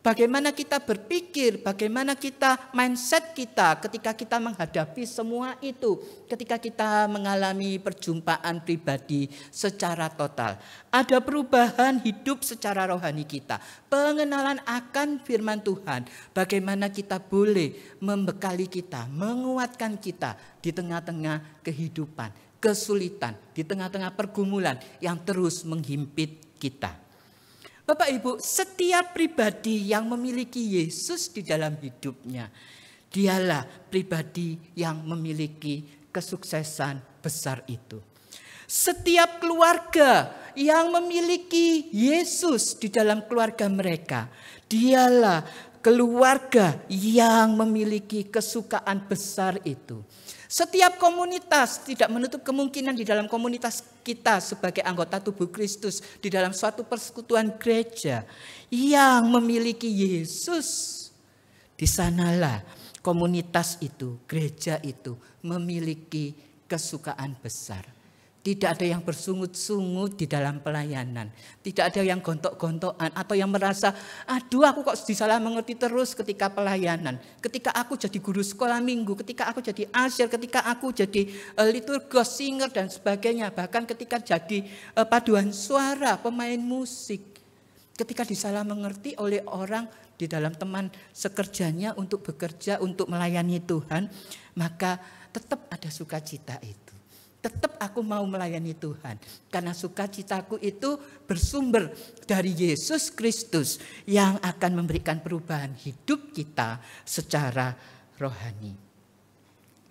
bagaimana kita berpikir, bagaimana kita mindset kita ketika kita menghadapi semua itu. Ketika kita mengalami perjumpaan pribadi secara total. Ada perubahan hidup secara rohani kita. Pengenalan akan firman Tuhan. Bagaimana kita boleh membekali kita, menguatkan kita di tengah-tengah kehidupan, kesulitan, di tengah-tengah pergumulan yang terus menghimpit kita. Bapak Ibu, setiap pribadi yang memiliki Yesus di dalam hidupnya, dialah pribadi yang memiliki kesuksesan besar itu. Setiap keluarga yang memiliki Yesus di dalam keluarga mereka, dialah keluarga yang memiliki kesukaan besar itu. Setiap komunitas, tidak menutup kemungkinan di dalam komunitas kita sebagai anggota tubuh Kristus, di dalam suatu persekutuan gereja yang memiliki Yesus, di sanalah komunitas itu, gereja itu memiliki kesukaan besar. Tidak ada yang bersungut-sungut di dalam pelayanan. Tidak ada yang gontok-gontokan atau yang merasa, aduh aku kok disalah mengerti terus ketika pelayanan. Ketika aku jadi guru sekolah minggu, ketika aku jadi asyir, ketika aku jadi liturgos, singer dan sebagainya. Bahkan ketika jadi paduan suara, pemain musik. Ketika disalah mengerti oleh orang di dalam teman sekerjanya untuk bekerja, untuk melayani Tuhan, maka tetap ada sukacita itu. Tetap aku mau melayani Tuhan. Karena sukacitaku itu bersumber dari Yesus Kristus yang akan memberikan perubahan hidup kita secara rohani.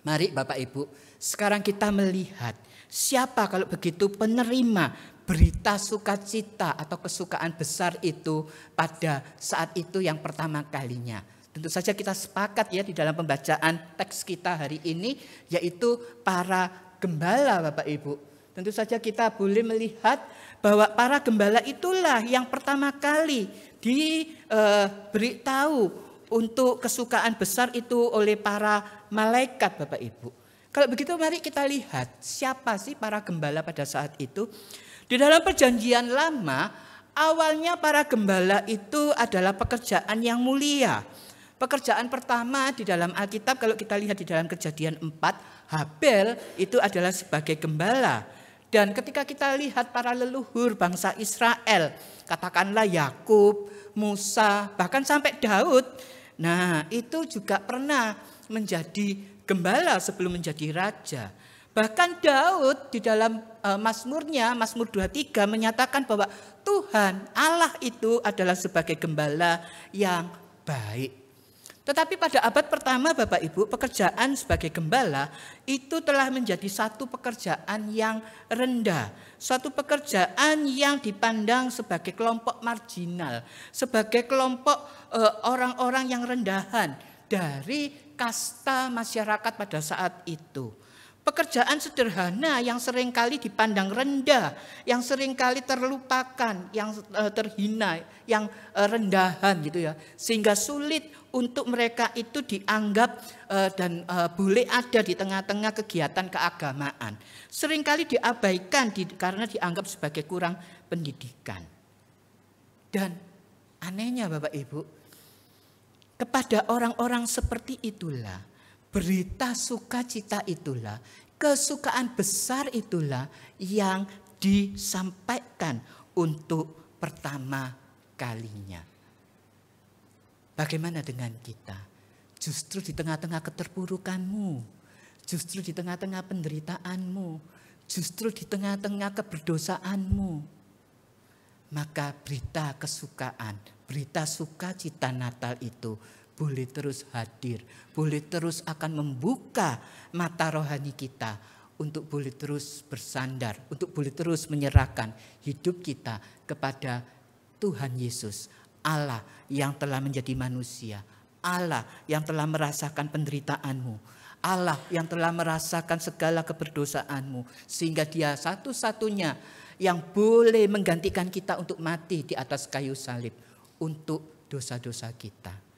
Mari Bapak Ibu, sekarang kita melihat siapa kalau begitu penerima berita sukacita atau kesukaan besar itu pada saat itu yang pertama kalinya. Tentu saja kita sepakat ya di dalam pembacaan teks kita hari ini, yaitu para gembala Bapak Ibu. Tentu saja kita boleh melihat bahwa para gembala itulah yang pertama kali diberitahu untuk kesukaan besar itu oleh para malaikat Bapak Ibu. Kalau begitu mari kita lihat siapa sih para gembala pada saat itu. Di dalam perjanjian lama awalnya para gembala itu adalah pekerjaan yang mulia. Pekerjaan pertama di dalam Alkitab kalau kita lihat di dalam Kejadian 4, Habel itu adalah sebagai gembala. Dan ketika kita lihat para leluhur bangsa Israel, katakanlah Yakub, Musa, bahkan sampai Daud. Nah, itu juga pernah menjadi gembala sebelum menjadi raja. Bahkan Daud di dalam Mazmurnya, Mazmur 23 menyatakan bahwa Tuhan Allah itu adalah sebagai gembala yang baik. Tetapi pada abad pertama Bapak Ibu, pekerjaan sebagai gembala itu telah menjadi satu pekerjaan yang rendah. Suatu pekerjaan yang dipandang sebagai kelompok marginal, sebagai kelompok orang-orang yang rendahan dari kasta masyarakat pada saat itu. Pekerjaan sederhana yang seringkali dipandang rendah, yang seringkali terlupakan, yang terhina, yang rendahan gitu ya. Sehingga sulit untuk mereka itu dianggap dan boleh ada di tengah-tengah kegiatan keagamaan. Seringkali diabaikan karena dianggap sebagai kurang pendidikan. Dan anehnya Bapak Ibu, kepada orang-orang seperti itulah, berita sukacita itulah, kesukaan besar itulah yang disampaikan untuk pertama kalinya. Bagaimana dengan kita? Justru di tengah-tengah keterpurukanmu, justru di tengah-tengah penderitaanmu, justru di tengah-tengah keberdosaanmu, maka berita kesukaan, berita sukacita Natal itu boleh terus hadir, boleh terus akan membuka mata rohani kita untuk boleh terus bersandar, untuk boleh terus menyerahkan hidup kita kepada Tuhan Yesus, Allah yang telah menjadi manusia, Allah yang telah merasakan penderitaanmu, Allah yang telah merasakan segala keberdosaanmu, sehingga Dia satu-satunya yang boleh menggantikan kita untuk mati di atas kayu salib untuk dosa-dosa kita.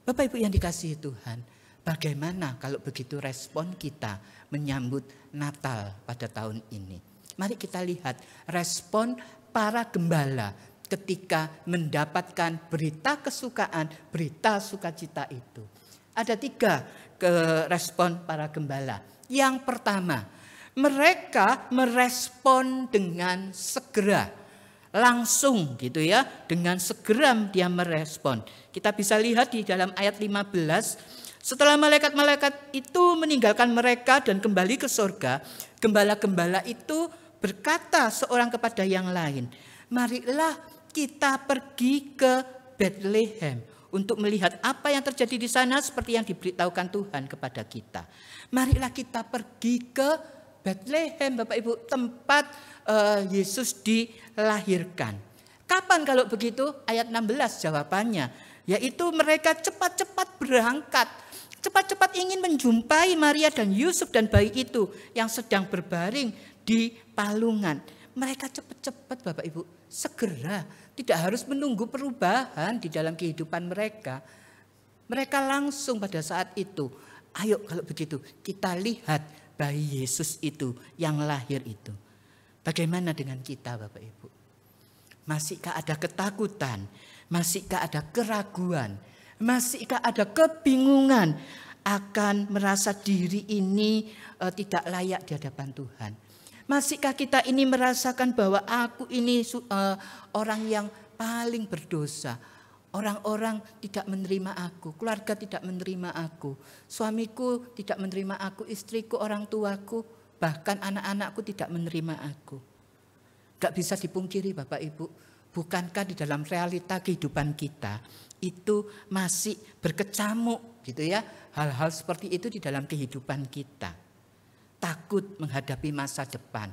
Bapak Ibu yang dikasihi Tuhan, bagaimana kalau begitu respon kita menyambut Natal pada tahun ini? Mari kita lihat respon para gembala ketika mendapatkan berita kesukaan, berita sukacita itu. Ada 3 respon para gembala. Yang pertama, mereka merespon dengan segera. Langsung gitu ya, dengan segera dia merespon. Kita bisa lihat di dalam ayat 15, setelah malaikat-malaikat itu meninggalkan mereka dan kembali ke surga, gembala-gembala itu berkata seorang kepada yang lain, marilah kita pergi ke Bethlehem untuk melihat apa yang terjadi di sana seperti yang diberitahukan Tuhan kepada kita. Marilah kita pergi ke Bethlehem, Bapak Ibu, tempat Yesus dilahirkan. Kapan kalau begitu? Ayat 16 jawabannya, yaitu mereka cepat-cepat berangkat, cepat-cepat ingin menjumpai Maria dan Yusuf dan bayi itu yang sedang berbaring di palungan. Mereka cepat-cepat Bapak Ibu, segera, tidak harus menunggu perubahan di dalam kehidupan mereka. Mereka langsung pada saat itu, ayo kalau begitu kita lihat bayi Yesus itu yang lahir itu. Bagaimana dengan kita Bapak Ibu? Masihkah ada ketakutan? Masihkah ada keraguan? Masihkah ada kebingungan akan merasa diri ini tidak layak di hadapan Tuhan? Masihkah kita ini merasakan bahwa aku ini orang yang paling berdosa? Orang-orang tidak menerima aku, keluarga tidak menerima aku, suamiku tidak menerima aku, istriku, orang tuaku, bahkan anak-anakku tidak menerima aku. Gak bisa dipungkiri Bapak Ibu, bukankah di dalam realita kehidupan kita itu masih berkecamuk gitu ya, hal-hal seperti itu di dalam kehidupan kita. Takut menghadapi masa depan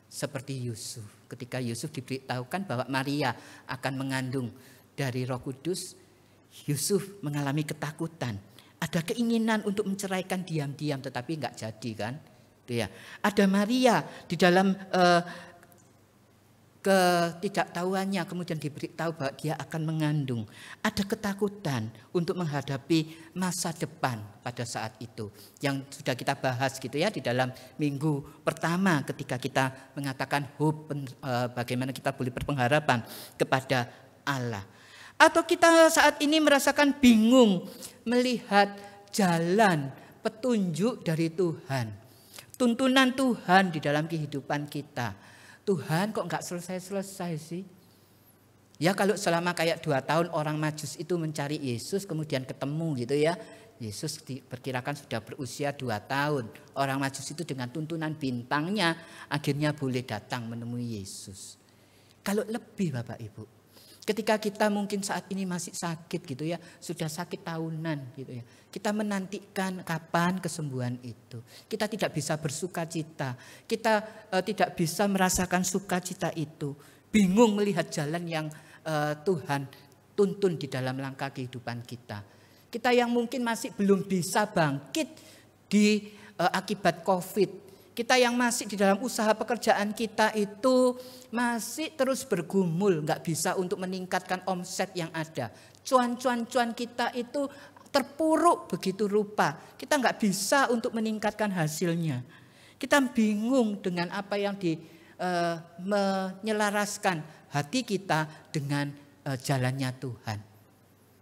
seperti Yusuf. Ketika Yusuf diberitahukan bahwa Maria akan mengandung dari Roh Kudus, Yusuf mengalami ketakutan. Ada keinginan untuk menceraikan diam-diam tetapi enggak jadi kan? Ya. Ada Maria di dalam ketidaktahuannya kemudian diberitahu bahwa dia akan mengandung. Ada ketakutan untuk menghadapi masa depan pada saat itu. Yang sudah kita bahas gitu ya di dalam minggu pertama ketika kita mengatakan hope, bagaimana kita boleh berpengharapan kepada Allah. Atau kita saat ini merasakan bingung melihat jalan petunjuk dari Tuhan. Tuntunan Tuhan di dalam kehidupan kita. Tuhan kok enggak selesai-selesai sih? Ya kalau selama kayak 2 tahun orang Majus itu mencari Yesus kemudian ketemu gitu ya. Yesus diperkirakan sudah berusia 2 tahun. Orang Majus itu dengan tuntunan bintangnya akhirnya boleh datang menemui Yesus. Kalau lebih Bapak Ibu, ketika kita mungkin saat ini masih sakit gitu ya, sudah sakit tahunan gitu ya. Kita menantikan kapan kesembuhan itu. Kita tidak bisa bersukacita. Kita tidak bisa merasakan sukacita itu. Bingung melihat jalan yang Tuhan tuntun di dalam langkah kehidupan kita. Kita yang mungkin masih belum bisa bangkit di akibat COVID. Kita yang masih di dalam usaha pekerjaan kita itu masih terus bergumul, nggak bisa untuk meningkatkan omset yang ada. Cuan kita itu terpuruk begitu rupa. Kita nggak bisa untuk meningkatkan hasilnya. Kita bingung dengan apa yang menyelaraskan hati kita dengan jalannya Tuhan.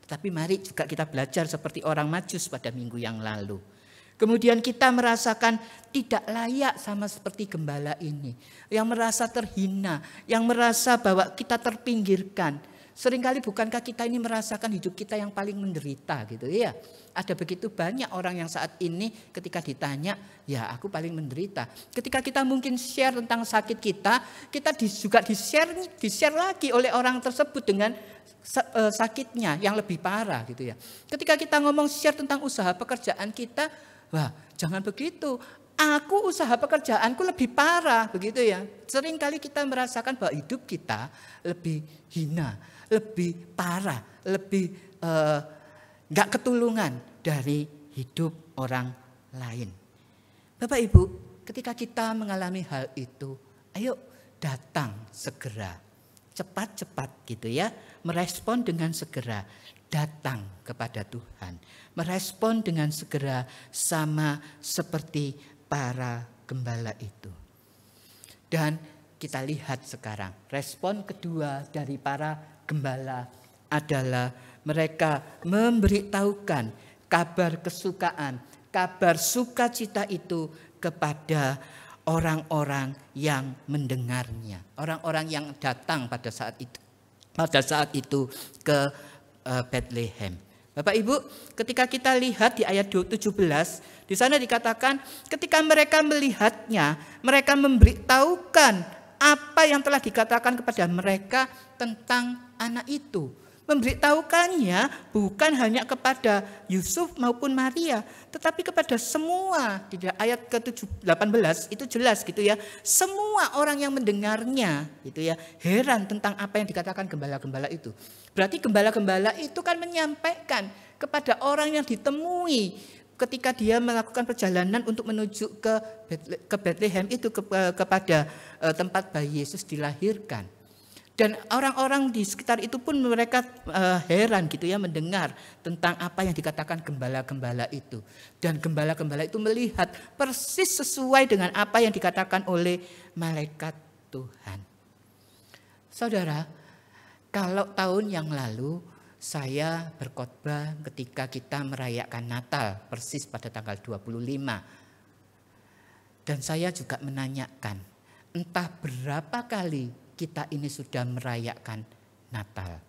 Tetapi mari juga kita belajar seperti orang Majus pada minggu yang lalu. Kemudian kita merasakan tidak layak sama seperti gembala ini. Yang merasa terhina, yang merasa bahwa kita terpinggirkan. Seringkali bukankah kita ini merasakan hidup kita yang paling menderita gitu ya. Ada begitu banyak orang yang saat ini ketika ditanya, ya aku paling menderita. Ketika kita mungkin share tentang sakit kita juga di-share lagi oleh orang tersebut dengan sakitnya yang lebih parah gitu ya. Ketika kita ngomong share tentang usaha pekerjaan kita, wah jangan begitu. Aku usaha pekerjaanku lebih parah begitu ya. Seringkali kita merasakan bahwa hidup kita lebih hina, lebih parah, lebih gak ketulungan dari hidup orang lain. Bapak Ibu, ketika kita mengalami hal itu, ayo datang segera, cepat-cepat gitu ya, merespon dengan segera, datang kepada Tuhan, merespon dengan segera sama seperti para gembala itu. Dan kita lihat sekarang, respon kedua dari para gembala adalah mereka memberitahukan kabar kesukaan, kabar sukacita itu kepada orang-orang yang mendengarnya, orang-orang yang datang pada saat itu ke Bethlehem. Bapak Ibu, ketika kita lihat di ayat 17, di sana dikatakan ketika mereka melihatnya, mereka memberitahukan apa yang telah dikatakan kepada mereka tentang anak itu. Memberitahukannya bukan hanya kepada Yusuf maupun Maria, tetapi kepada semua. Di ayat ke-18 itu jelas gitu ya. Semua orang yang mendengarnya gitu ya, heran tentang apa yang dikatakan gembala-gembala itu. Berarti gembala-gembala itu kan menyampaikan kepada orang yang ditemui ketika dia melakukan perjalanan untuk menuju ke Bethlehem itu, kepada tempat bayi Yesus dilahirkan. Dan orang-orang di sekitar itu pun mereka heran gitu ya mendengar tentang apa yang dikatakan gembala-gembala itu. Dan gembala-gembala itu melihat persis sesuai dengan apa yang dikatakan oleh malaikat Tuhan. Saudara, kalau tahun yang lalu saya berkhotbah ketika kita merayakan Natal persis pada tanggal 25. Dan saya juga menanyakan, entah berapa kali kita ini sudah merayakan Natal.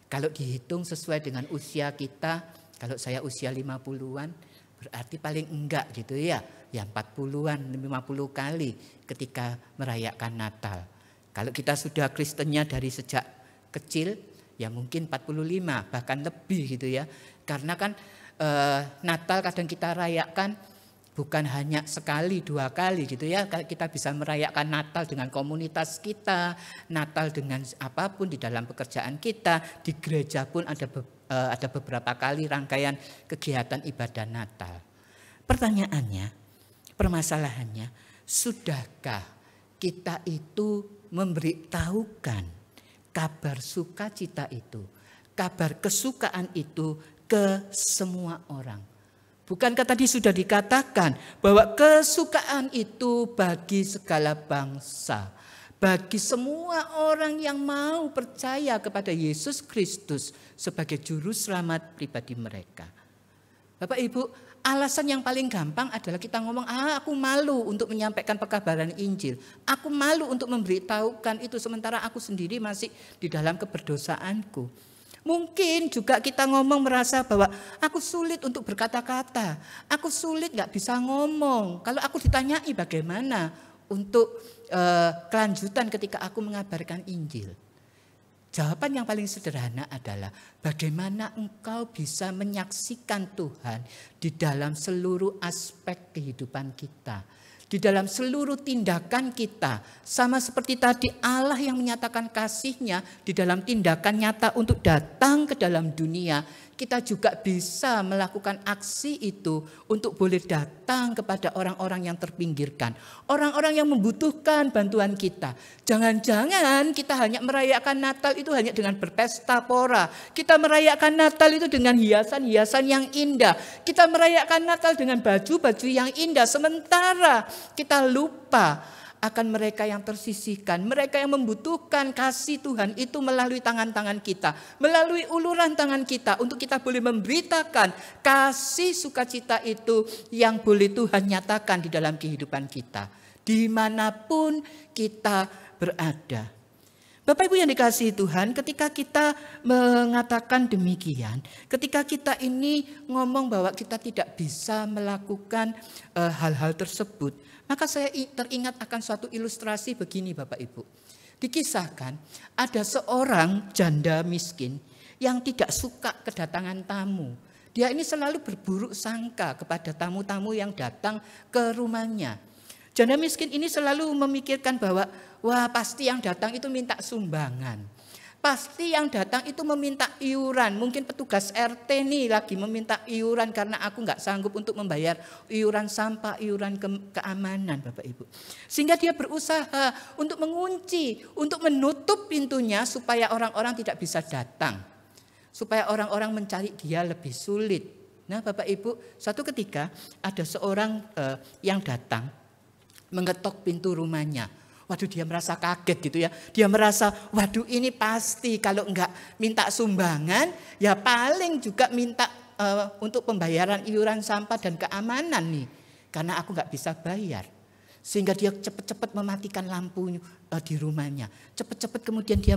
Kalau dihitung sesuai dengan usia kita, kalau saya usia 50-an, berarti paling enggak gitu ya, 40-an, 50 kali ketika merayakan Natal. Kalau kita sudah Kristennya dari sejak kecil, ya mungkin 45, bahkan lebih gitu ya. Karena kan Natal kadang kita rayakan bukan hanya sekali, 2 kali gitu ya. Kita bisa merayakan Natal dengan komunitas kita, Natal dengan apapun di dalam pekerjaan kita. Di gereja pun ada beberapa kali rangkaian kegiatan ibadah Natal. Pertanyaannya, permasalahannya, sudahkah kita itu memberitahukan kabar sukacita itu, kabar kesukaan itu ke semua orang? Bukankah tadi sudah dikatakan bahwa kesukaan itu bagi segala bangsa, bagi semua orang yang mau percaya kepada Yesus Kristus sebagai juru selamat pribadi mereka. Bapak Ibu, alasan yang paling gampang adalah kita ngomong, aku malu untuk menyampaikan pekabaran Injil. Aku malu untuk memberitahukan itu, sementara aku sendiri masih di dalam keberdosaanku. Mungkin juga kita ngomong merasa bahwa aku sulit untuk berkata-kata. Aku sulit gak bisa ngomong. Kalau aku ditanyai bagaimana untuk kelanjutan ketika aku mengabarkan Injil. Jawaban yang paling sederhana adalah bagaimana engkau bisa menyaksikan Tuhan di dalam seluruh aspek kehidupan kita. Di dalam seluruh tindakan kita. Sama seperti tadi Allah yang menyatakan kasih-Nya di dalam tindakan nyata untuk datang ke dalam dunia. Kita juga bisa melakukan aksi itu untuk boleh datang kepada orang-orang yang terpinggirkan. Orang-orang yang membutuhkan bantuan kita. Jangan-jangan kita hanya merayakan Natal itu hanya dengan berpesta pora. Kita merayakan Natal itu dengan hiasan-hiasan yang indah. Kita merayakan Natal dengan baju-baju yang indah. Sementara kita lupa akan mereka yang tersisihkan, mereka yang membutuhkan kasih Tuhan itu melalui tangan-tangan kita, melalui uluran tangan kita, untuk kita boleh memberitakan kasih sukacita itu yang boleh Tuhan nyatakan di dalam kehidupan kita, dimanapun kita berada. Bapak Ibu yang dikasihi Tuhan, ketika kita mengatakan demikian, ketika kita ini ngomong bahwa kita tidak bisa melakukan hal-hal tersebut, maka saya teringat akan suatu ilustrasi begini Bapak Ibu. Dikisahkan ada seorang janda miskin yang tidak suka kedatangan tamu. Dia ini selalu berburuk sangka kepada tamu-tamu yang datang ke rumahnya. Janda miskin ini selalu memikirkan bahwa wah, pasti yang datang itu minta sumbangan. Pasti yang datang itu meminta iuran. Mungkin petugas RT nih lagi meminta iuran karena aku nggak sanggup untuk membayar iuran sampah, iuran keamanan Bapak Ibu. Sehingga dia berusaha untuk mengunci, untuk menutup pintunya supaya orang-orang tidak bisa datang. Supaya orang-orang mencari dia lebih sulit. Nah Bapak Ibu, suatu ketika ada seorang yang datang mengetok pintu rumahnya. Waduh, dia merasa kaget gitu ya. Dia merasa, waduh ini pasti kalau enggak minta sumbangan, ya paling juga minta untuk pembayaran iuran sampah dan keamanan nih. Karena aku enggak bisa bayar. Sehingga dia cepat-cepat mematikan lampu di rumahnya. Cepat-cepat kemudian dia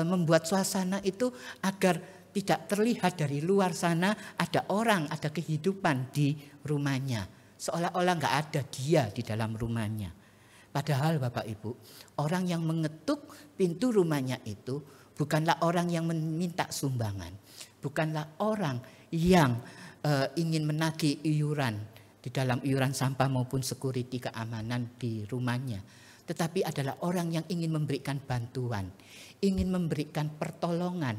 membuat suasana itu agar tidak terlihat dari luar sana ada orang, ada kehidupan di rumahnya. Seolah-olah enggak ada dia di dalam rumahnya. Padahal Bapak Ibu, orang yang mengetuk pintu rumahnya itu bukanlah orang yang meminta sumbangan. Bukanlah orang yang ingin menagih iuran di dalam iuran sampah maupun security keamanan di rumahnya. Tetapi adalah orang yang ingin memberikan bantuan, ingin memberikan pertolongan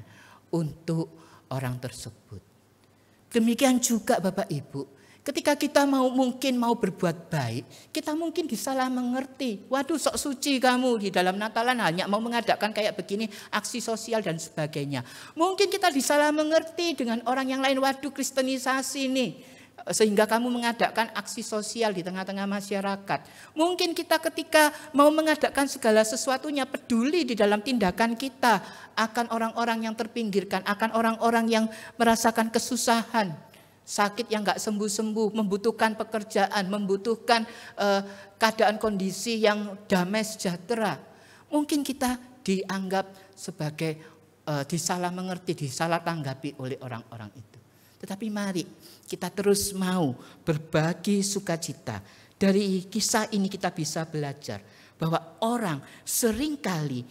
untuk orang tersebut. Demikian juga Bapak Ibu. Ketika kita mungkin mau berbuat baik, kita mungkin disalah mengerti. Waduh, sok suci kamu, di dalam Natalan hanya mau mengadakan kayak begini, aksi sosial dan sebagainya. Mungkin kita disalah mengerti dengan orang yang lain, waduh kristenisasi nih. Sehingga kamu mengadakan aksi sosial di tengah-tengah masyarakat. Mungkin kita ketika mau mengadakan segala sesuatunya peduli di dalam tindakan kita akan orang-orang yang terpinggirkan, akan orang-orang yang merasakan kesusahan. Sakit yang gak sembuh-sembuh, membutuhkan pekerjaan, membutuhkan keadaan kondisi yang damai sejahtera. Mungkin kita dianggap sebagai disalah mengerti, disalah tanggapi oleh orang-orang itu. Tetapi mari kita terus mau berbagi sukacita. Dari kisah ini kita bisa belajar bahwa orang seringkali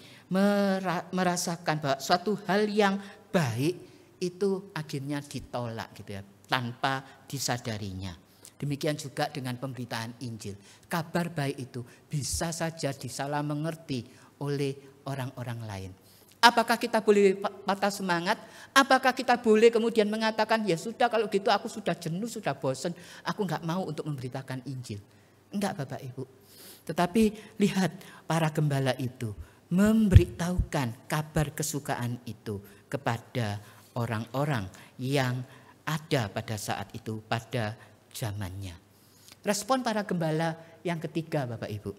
merasakan bahwa suatu hal yang baik itu akhirnya ditolak gitu ya, tanpa disadarinya. Demikian juga dengan pemberitaan Injil. Kabar baik itu bisa saja disalah mengerti oleh orang-orang lain. Apakah kita boleh patah semangat? Apakah kita boleh kemudian mengatakan, ya sudah kalau gitu aku sudah jenuh, sudah bosan, aku enggak mau untuk memberitakan Injil. Enggak Bapak Ibu. Tetapi lihat para gembala itu memberitahukan kabar kesukaan itu kepada orang-orang yang ada pada saat itu, pada zamannya. Respon para gembala yang ketiga Bapak Ibu.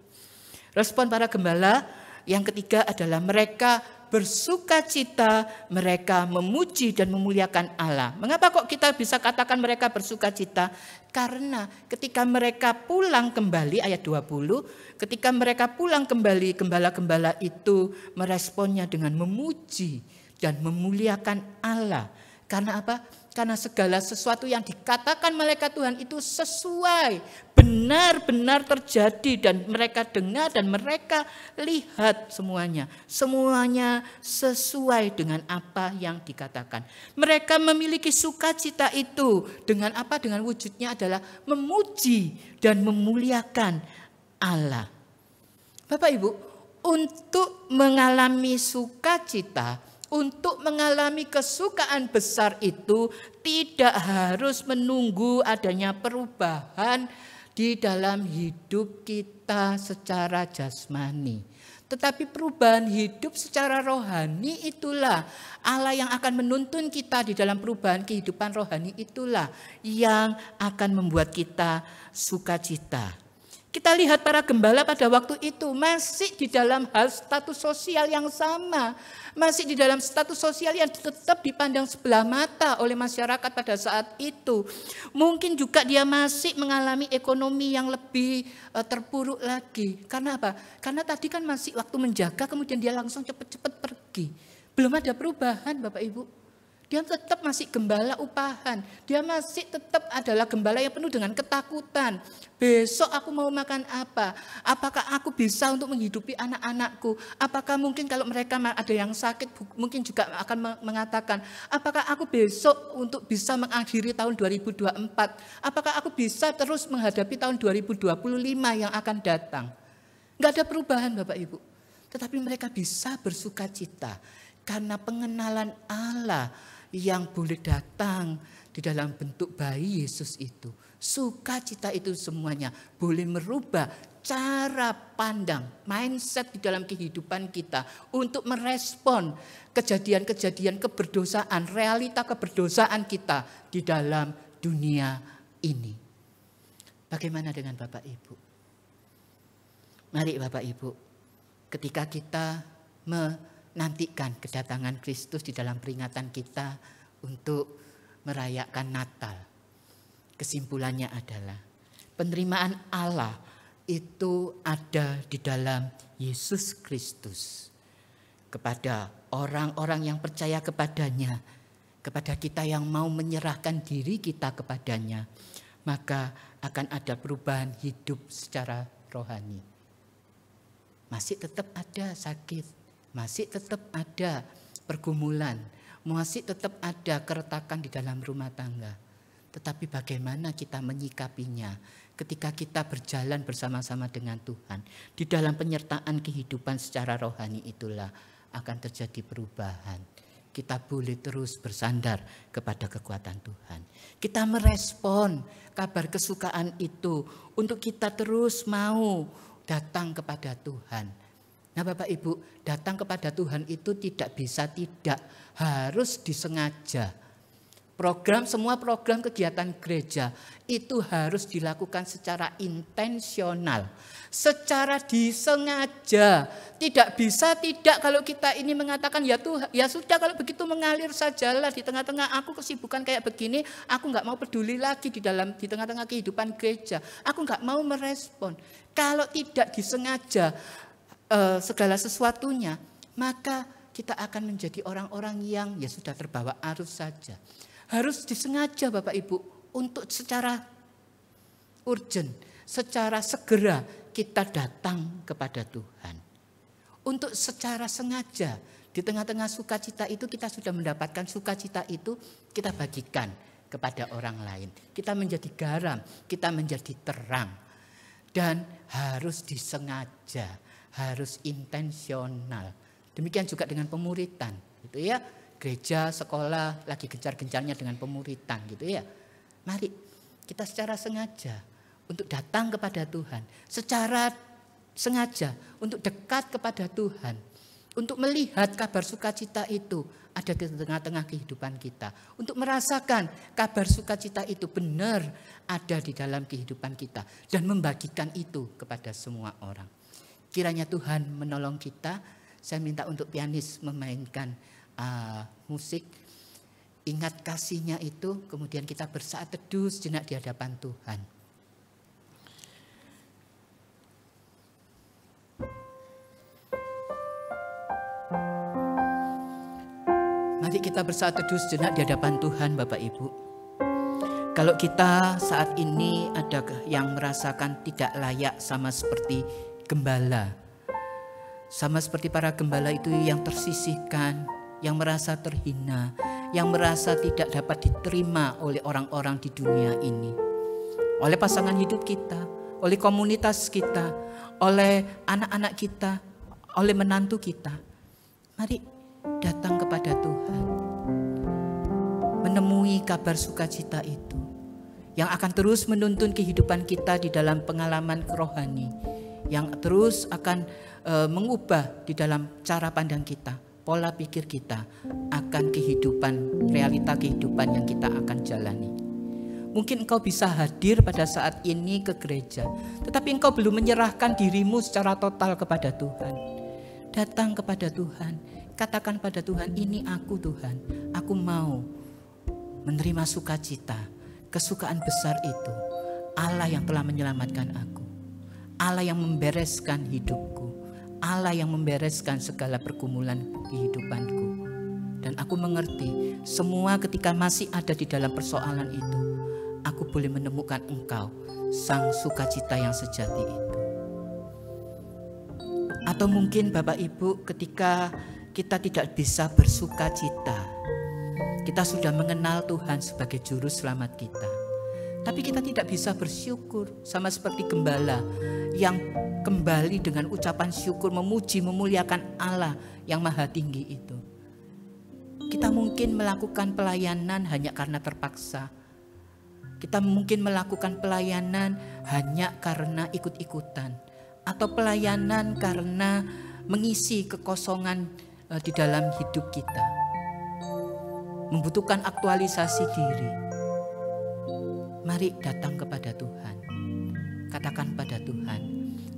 Respon para gembala yang ketiga adalah mereka bersukacita, mereka memuji dan memuliakan Allah. Mengapa kok kita bisa katakan mereka bersukacita? Karena ketika mereka pulang kembali, ayat 20, ketika mereka pulang kembali, gembala-gembala itu meresponnya dengan memuji dan memuliakan Allah. Karena apa? Karena segala sesuatu yang dikatakan malaikat Tuhan itu sesuai, benar-benar terjadi, dan mereka dengar dan mereka lihat semuanya. Semuanya sesuai dengan apa yang dikatakan. Mereka memiliki sukacita itu dengan apa? Dengan wujudnya adalah memuji dan memuliakan Allah. Bapak Ibu, untuk mengalami sukacita, untuk mengalami kesukaan besar itu tidak harus menunggu adanya perubahan di dalam hidup kita secara jasmani. Tetapi perubahan hidup secara rohani itulah Allah yang akan menuntun kita di dalam perubahan kehidupan rohani, itulah yang akan membuat kita sukacita. Kita lihat para gembala pada waktu itu masih di dalam hal status sosial yang sama. Masih di dalam status sosial yang tetap dipandang sebelah mata oleh masyarakat pada saat itu. Mungkin juga dia masih mengalami ekonomi yang lebih terpuruk lagi. Karena apa? Karena tadi kan masih waktu menjaga, kemudian dia langsung cepat-cepat pergi. Belum ada perubahan Bapak Ibu. Dia tetap masih gembala upahan. Dia masih tetap adalah gembala yang penuh dengan ketakutan. Besok aku mau makan apa? Apakah aku bisa untuk menghidupi anak-anakku? Apakah mungkin kalau mereka ada yang sakit, mungkin juga akan mengatakan, apakah aku besok untuk bisa mengakhiri tahun 2024? Apakah aku bisa terus menghadapi tahun 2025 yang akan datang? Enggak ada perubahan Bapak Ibu. Tetapi mereka bisa bersukacita karena pengenalan Allah yang boleh datang di dalam bentuk bayi Yesus itu. Sukacita itu semuanya boleh merubah cara pandang, mindset di dalam kehidupan kita untuk merespon kejadian-kejadian keberdosaan, realita keberdosaan kita di dalam dunia ini. Bagaimana dengan Bapak Ibu? Mari Bapak Ibu, ketika kita menantikan kedatangan Kristus di dalam peringatan kita untuk merayakan Natal, kesimpulannya adalah penerimaan Allah itu ada di dalam Yesus Kristus. Kepada orang-orang yang percaya kepadanya, kepada kita yang mau menyerahkan diri kita kepadanya, maka akan ada perubahan hidup secara rohani. Masih tetap ada sakit, masih tetap ada pergumulan, masih tetap ada keretakan di dalam rumah tangga. Tetapi bagaimana kita menyikapinya ketika kita berjalan bersama-sama dengan Tuhan. Di dalam penyertaan kehidupan secara rohani itulah akan terjadi perubahan. Kita boleh terus bersandar kepada kekuatan Tuhan. Kita merespon kabar kesukaan itu untuk kita terus mau datang kepada Tuhan. Nah Bapak Ibu, datang kepada Tuhan itu tidak bisa tidak, harus disengaja. Semua program kegiatan gereja itu harus dilakukan secara intensional, secara disengaja. Tidak bisa tidak kalau kita ini mengatakan ya Tuhan, ya sudah kalau begitu mengalir sajalah di tengah-tengah aku kesibukan kayak begini, aku nggak mau peduli lagi di tengah-tengah kehidupan gereja. Aku nggak mau merespon. Kalau tidak disengaja segala sesuatunya, maka kita akan menjadi orang-orang yang ya sudah terbawa arus saja. Harus disengaja Bapak Ibu untuk secara urgent, secara segera kita datang kepada Tuhan. Untuk secara sengaja di tengah-tengah sukacita itu kita sudah mendapatkan sukacita itu, kita bagikan kepada orang lain. Kita menjadi garam, kita menjadi terang. Dan harus disengaja, harus intensional. Demikian juga dengan pemuritan, gitu ya. Gereja, sekolah lagi gencar-gencarnya dengan pemuritan gitu ya. Mari kita secara sengaja untuk datang kepada Tuhan. Secara sengaja untuk dekat kepada Tuhan. Untuk melihat kabar sukacita itu ada di tengah-tengah kehidupan kita. Untuk merasakan kabar sukacita itu benar ada di dalam kehidupan kita. Dan membagikan itu kepada semua orang. Kiranya Tuhan menolong kita Saya minta untuk pianis memainkan musik. Ingat kasih-Nya itu, kemudian kita bersaat teduh sejenak di hadapan Tuhan. Mari kita bersaat teduh sejenak di hadapan Tuhan, Bapak Ibu. Kalau kita saat ini ada yang merasakan tidak layak sama seperti gembala, sama seperti para gembala itu yang tersisihkan, yang merasa terhina, yang merasa tidak dapat diterima oleh orang-orang di dunia ini, oleh pasangan hidup kita, oleh komunitas kita, oleh anak-anak kita, oleh menantu kita. Mari datang kepada Tuhan, menemui kabar sukacita itu yang akan terus menuntun kehidupan kita di dalam pengalaman rohani, yang terus akan mengubah di dalam cara pandang kita, pola pikir kita akan kehidupan, realita kehidupan yang kita akan jalani. Mungkin engkau bisa hadir pada saat ini ke gereja, tetapi engkau belum menyerahkan dirimu secara total kepada Tuhan. Datang kepada Tuhan, katakan pada Tuhan, ini aku Tuhan, aku mau menerima sukacita, kesukaan besar itu. Allah yang telah menyelamatkan aku, Allah yang membereskan hidupku, Allah yang membereskan segala pergumulan kehidupanku. Dan aku mengerti semua ketika masih ada di dalam persoalan itu, aku boleh menemukan Engkau, Sang Sukacita yang sejati itu. Atau mungkin Bapak Ibu, ketika kita tidak bisa bersukacita, kita sudah mengenal Tuhan sebagai juru selamat kita, tapi kita tidak bisa bersyukur, sama seperti gembala yang kembali dengan ucapan syukur, memuji, memuliakan Allah yang maha tinggi itu. Kita mungkin melakukan pelayanan hanya karena terpaksa. Kita mungkin melakukan pelayanan hanya karena ikut-ikutan, atau pelayanan karena mengisi kekosongan di dalam hidup kita, membutuhkan aktualisasi diri. Mari datang kepada Tuhan, katakan pada Tuhan,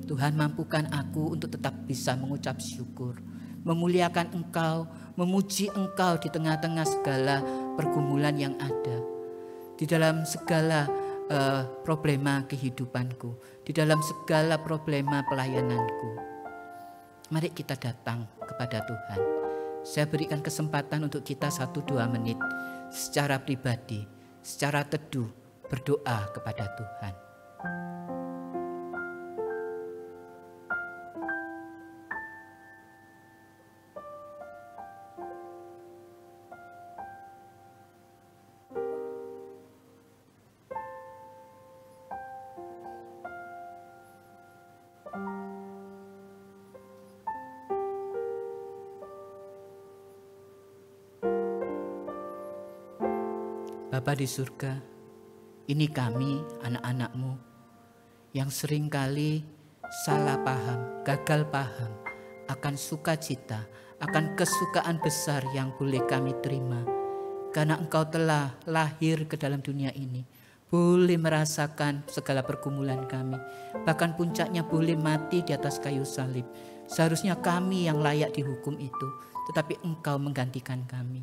Tuhan mampukan aku untuk tetap bisa mengucap syukur, memuliakan Engkau, memuji Engkau di tengah-tengah segala pergumulan yang ada, di dalam segala problema kehidupanku, di dalam segala problema pelayananku. Mari kita datang kepada Tuhan. Saya berikan kesempatan untuk kita 1-2 menit secara pribadi, secara teduh berdoa kepada Tuhan. Bapa di surga, ini kami anak-anak-Mu yang seringkali salah paham, gagal paham akan sukacita, akan kesukaan besar yang boleh kami terima. Karena Engkau telah lahir ke dalam dunia ini, boleh merasakan segala pergumulan kami, bahkan puncaknya boleh mati di atas kayu salib. Seharusnya kami yang layak dihukum itu, tetapi Engkau menggantikan kami.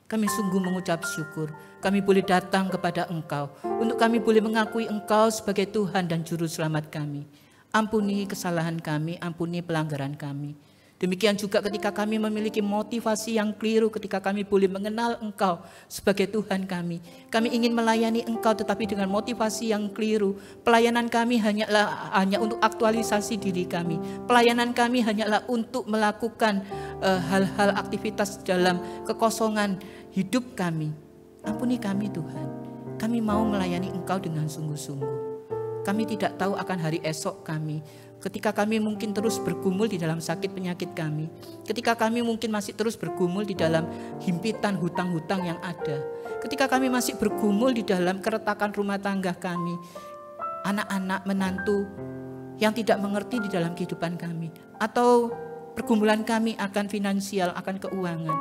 Kami sungguh mengucap syukur, kami boleh datang kepada Engkau, untuk kami boleh mengakui Engkau sebagai Tuhan dan Juru Selamat kami. Ampuni kesalahan kami, ampuni pelanggaran kami. Demikian juga ketika kami memiliki motivasi yang keliru, ketika kami boleh mengenal Engkau sebagai Tuhan kami. Kami ingin melayani Engkau tetapi dengan motivasi yang keliru. Pelayanan kami hanya untuk aktualisasi diri kami. Pelayanan kami hanyalah untuk melakukan hal-hal aktivitas dalam kekosongan hidup kami. Ampuni kami Tuhan. Kami mau melayani Engkau dengan sungguh-sungguh. Kami tidak tahu akan hari esok kami. Ketika kami mungkin terus bergumul di dalam sakit penyakit kami. Ketika kami mungkin masih terus bergumul di dalam himpitan hutang-hutang yang ada. Ketika kami masih bergumul di dalam keretakan rumah tangga kami. Anak-anak, menantu yang tidak mengerti di dalam kehidupan kami. Atau pergumulan kami akan finansial, akan keuangan.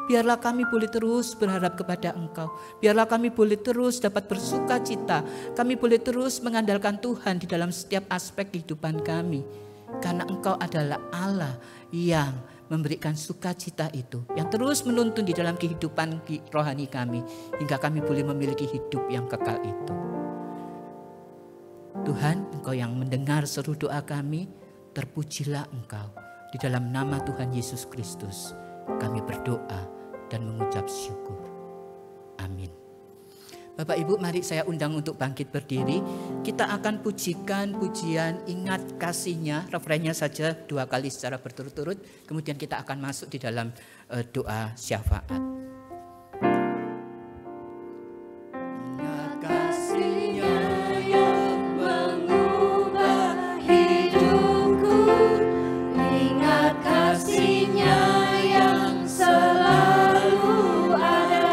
Biarlah kami boleh terus berharap kepada Engkau. Biarlah kami boleh terus dapat bersuka cita. Kami boleh terus mengandalkan Tuhan di dalam setiap aspek kehidupan kami. Karena Engkau adalah Allah yang memberikan sukacita itu yang terus menuntun di dalam kehidupan rohani kami hingga kami boleh memiliki hidup yang kekal itu. Tuhan, Engkau yang mendengar seru doa kami, terpujilah Engkau. Di dalam nama Tuhan Yesus Kristus kami berdoa dan mengucap syukur. Amin. Bapak Ibu, mari saya undang untuk bangkit berdiri. Kita akan pujikan pujian Ingat Kasih-Nya. Refrennya saja 2 kali secara berturut-turut. Kemudian kita akan masuk di dalam doa syafaat. Ingat kasih-Nya yang mengubah hidupku. Ingat kasih-Nya yang selalu ada.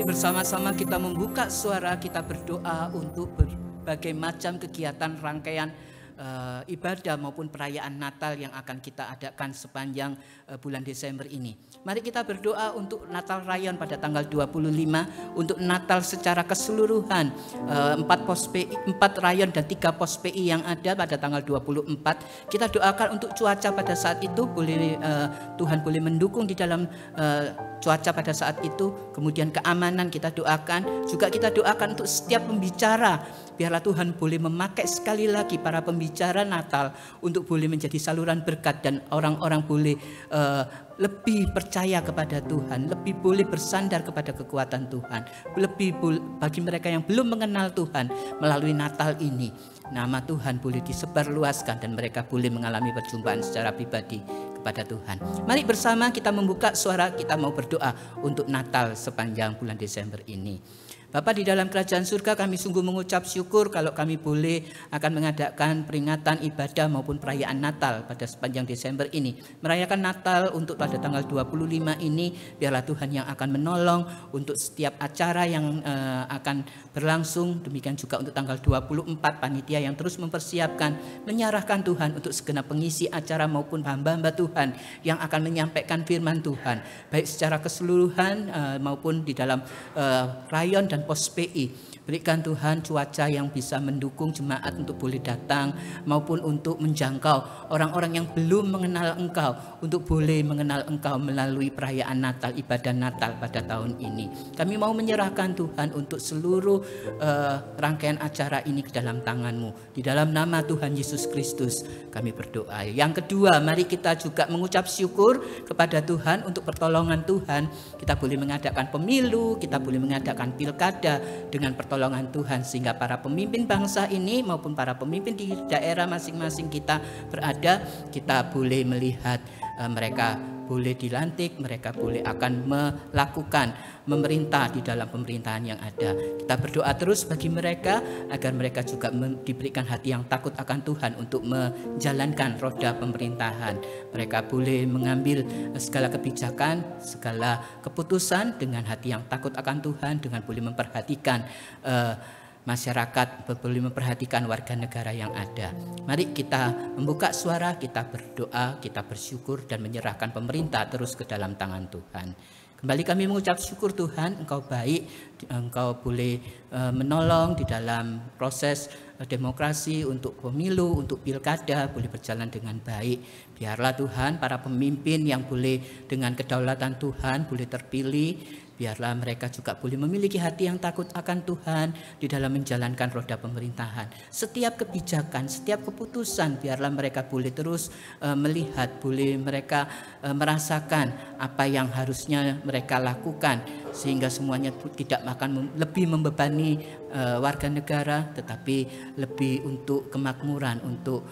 Bersama-sama kita membuka suara, kita berdoa untuk berbagai macam kegiatan rangkaian ibadah maupun perayaan Natal yang akan kita adakan sepanjang bulan Desember ini. Mari kita berdoa untuk Natal Rayon pada tanggal 25, untuk Natal secara keseluruhan 4 rayon dan 3 pos PI yang ada pada tanggal 24. Kita doakan untuk cuaca pada saat itu, Tuhan boleh mendukung di dalam cuaca pada saat itu. Kemudian keamanan kita doakan. Juga kita doakan untuk setiap pembicara, biarlah Tuhan boleh memakai sekali lagi para pembicara Natal untuk boleh menjadi saluran berkat dan orang-orang boleh lebih percaya kepada Tuhan, lebih boleh bersandar kepada kekuatan Tuhan. Lebih bagi mereka yang belum mengenal Tuhan, melalui Natal ini nama Tuhan boleh disebarluaskan dan mereka boleh mengalami perjumpaan secara pribadi kepada Tuhan. Mari bersama kita membuka suara, kita mau berdoa untuk Natal sepanjang bulan Desember ini. Bapa di dalam kerajaan surga, kami sungguh mengucap syukur kalau kami boleh akan mengadakan peringatan ibadah maupun perayaan Natal pada sepanjang Desember ini. Merayakan Natal untuk pada tanggal 25 ini, biarlah Tuhan yang akan menolong untuk setiap acara yang akan berlangsung. Demikian juga untuk tanggal 24 panitia yang terus mempersiapkan, menyerahkan Tuhan untuk segenap pengisi acara maupun hamba-hamba Tuhan yang akan menyampaikan firman Tuhan, baik secara keseluruhan maupun di dalam rayon dan pos PI. Berikan Tuhan cuaca yang bisa mendukung jemaat untuk boleh datang maupun untuk menjangkau orang-orang yang belum mengenal Engkau untuk boleh mengenal Engkau melalui perayaan Natal, ibadah Natal pada tahun ini. Kami mau menyerahkan Tuhan untuk seluruh rangkaian acara ini ke dalam tangan-Mu. Di dalam nama Tuhan Yesus Kristus kami berdoa. Yang kedua, mari kita juga mengucap syukur kepada Tuhan untuk pertolongan Tuhan. Kita boleh mengadakan pemilu, kita boleh mengadakan pilkada dengan pertolongan Tuhan, sehingga para pemimpin bangsa ini maupun para pemimpin di daerah masing-masing kita berada, kita boleh melihat mereka boleh dilantik, mereka boleh akan melakukan memerintah di dalam pemerintahan yang ada. Kita berdoa terus bagi mereka agar mereka juga diberikan hati yang takut akan Tuhan untuk menjalankan roda pemerintahan. Mereka boleh mengambil segala kebijakan, segala keputusan dengan hati yang takut akan Tuhan, dengan boleh memperhatikan masyarakat, boleh memperhatikan warga negara yang ada. Mari kita membuka suara, kita berdoa, kita bersyukur dan menyerahkan pemerintah terus ke dalam tangan Tuhan. Kembali kami mengucap syukur Tuhan, Engkau baik, Engkau boleh menolong di dalam proses demokrasi untuk pemilu, untuk pilkada boleh berjalan dengan baik. Biarlah Tuhan para pemimpin yang boleh dengan kedaulatan Tuhan boleh terpilih. Biarlah mereka juga boleh memiliki hati yang takut akan Tuhan di dalam menjalankan roda pemerintahan. Setiap kebijakan, setiap keputusan, biarlah mereka boleh terus melihat, boleh mereka merasakan apa yang harusnya mereka lakukan. Sehingga semuanya tidak akan lebih membebani warga negara, tetapi lebih untuk kemakmuran, untuk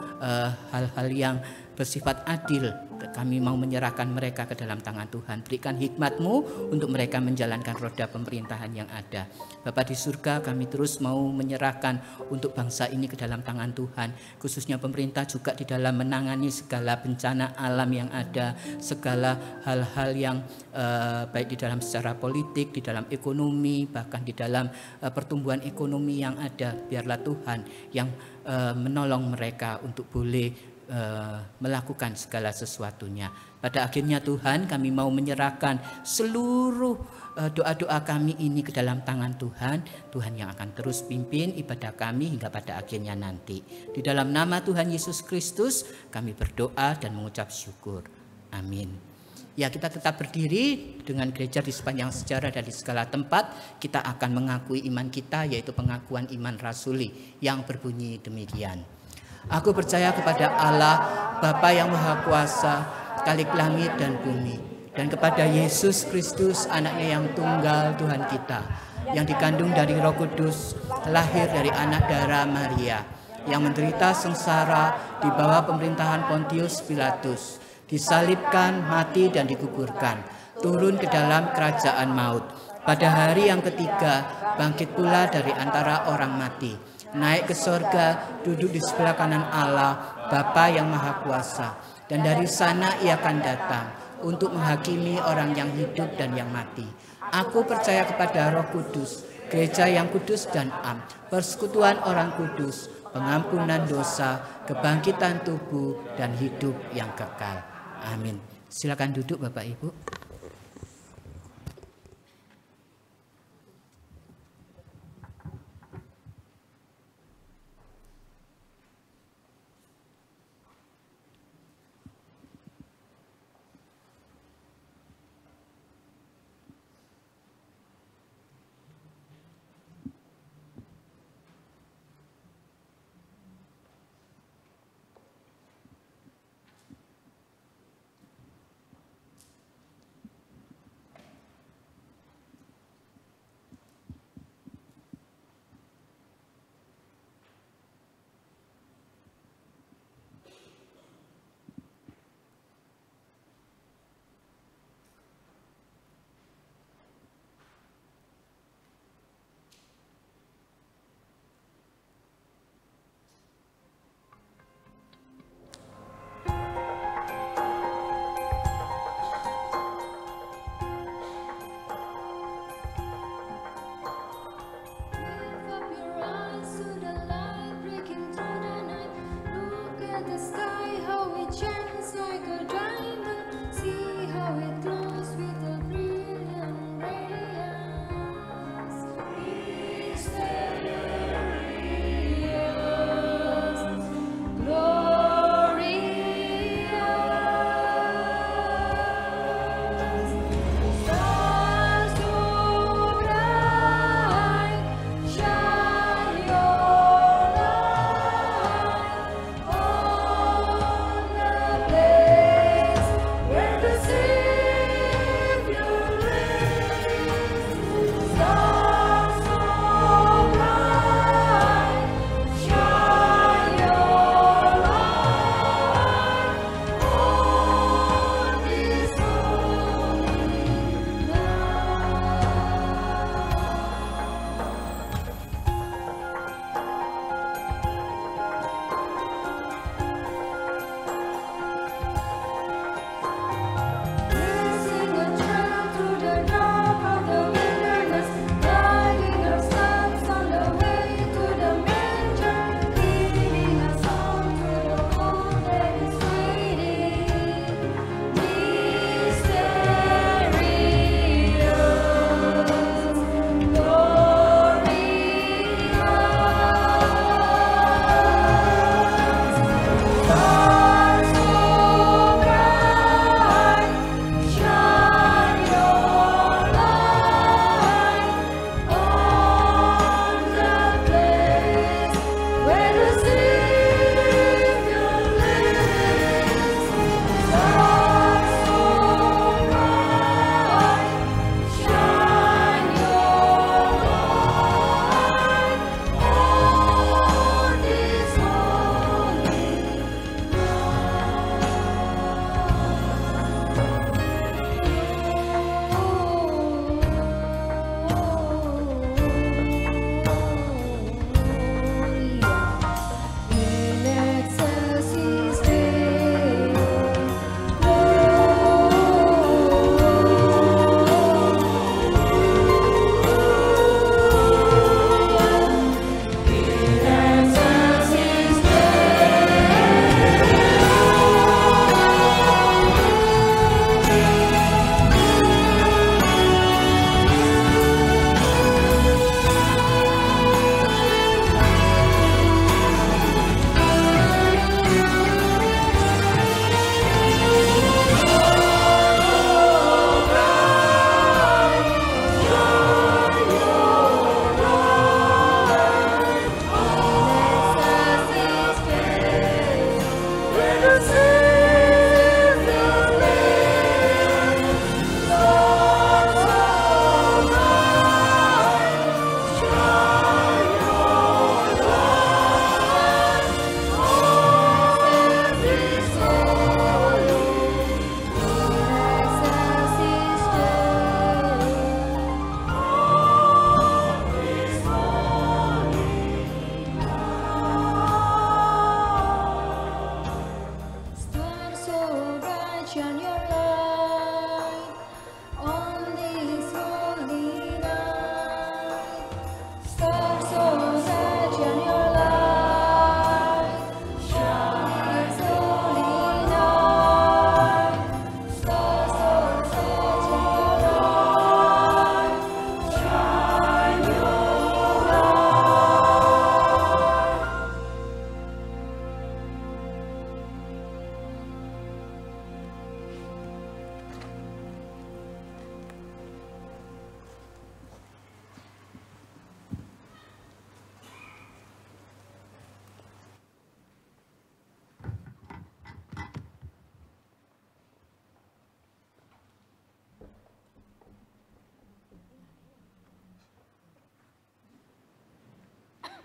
hal-hal yang bersifat adil. Kami mau menyerahkan mereka ke dalam tangan Tuhan. Berikan hikmat-Mu untuk mereka menjalankan roda pemerintahan yang ada. Bapa di surga, kami terus mau menyerahkan untuk bangsa ini ke dalam tangan Tuhan. Khususnya pemerintah juga di dalam menangani segala bencana alam yang ada, segala hal-hal yang baik di dalam secara politik, di dalam ekonomi, bahkan di dalam pertumbuhan ekonomi yang ada. Biarlah Tuhan yang menolong mereka untuk boleh melakukan segala sesuatunya. Pada akhirnya Tuhan, kami mau menyerahkan seluruh doa-doa kami ini ke dalam tangan Tuhan. Tuhan yang akan terus pimpin ibadah kami hingga pada akhirnya nanti. Di dalam nama Tuhan Yesus Kristus kami berdoa dan mengucap syukur. Amin. Ya, kita tetap berdiri dengan gereja di sepanjang sejarah dan di segala tempat. Kita akan mengakui iman kita, yaitu pengakuan iman rasuli yang berbunyi demikian. Aku percaya kepada Allah, Bapa yang Maha Kuasa, Khalik langit dan bumi, dan kepada Yesus Kristus, anaknya yang tunggal Tuhan kita, yang dikandung dari Roh Kudus, lahir dari anak darah Maria, yang menderita sengsara di bawah pemerintahan Pontius Pilatus, disalibkan, mati dan dikuburkan, turun ke dalam kerajaan maut. Pada hari yang ketiga, bangkit pula dari antara orang mati, naik ke sorga, duduk di sebelah kanan Allah, Bapa yang Maha Kuasa. Dan dari sana ia akan datang untuk menghakimi orang yang hidup dan yang mati. Aku percaya kepada Roh Kudus, gereja yang kudus dan am, persekutuan orang kudus, pengampunan dosa, kebangkitan tubuh, dan hidup yang kekal. Amin. Silakan duduk Bapak Ibu.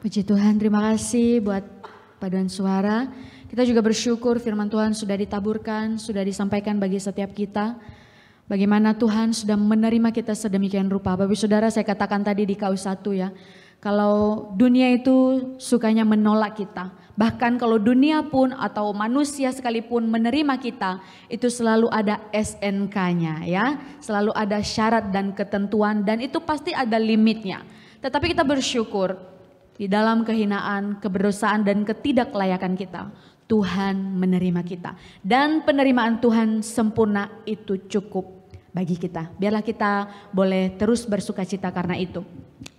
Puji Tuhan, terima kasih buat paduan suara. Kita juga bersyukur firman Tuhan sudah ditaburkan, sudah disampaikan bagi setiap kita. Bagaimana Tuhan sudah menerima kita sedemikian rupa. Bapak Saudara, saya katakan tadi di KU1 ya. Kalau dunia itu sukanya menolak kita. Bahkan kalau dunia pun atau manusia sekalipun menerima kita, itu selalu ada SNK-nya ya. Selalu ada syarat dan ketentuan dan itu pasti ada limitnya. Tetapi kita bersyukur di dalam kehinaan, keberdosaan dan ketidaklayakan kita, Tuhan menerima kita. Dan penerimaan Tuhan sempurna itu cukup bagi kita. Biarlah kita boleh terus bersukacita karena itu.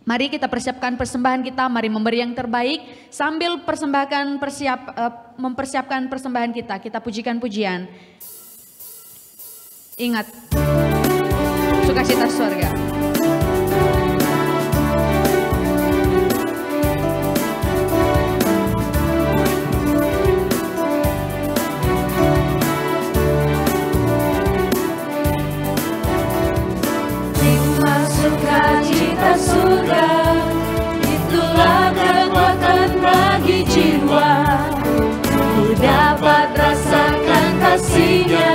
Mari kita persiapkan persembahan kita, mari memberi yang terbaik sambil mempersiapkan persembahan kita. Kita pujikan pujian. Ingat, sukacita surga. Sukacita surga, itulah kekuatan bagi jiwa. Ku dapat rasakan kasih-Nya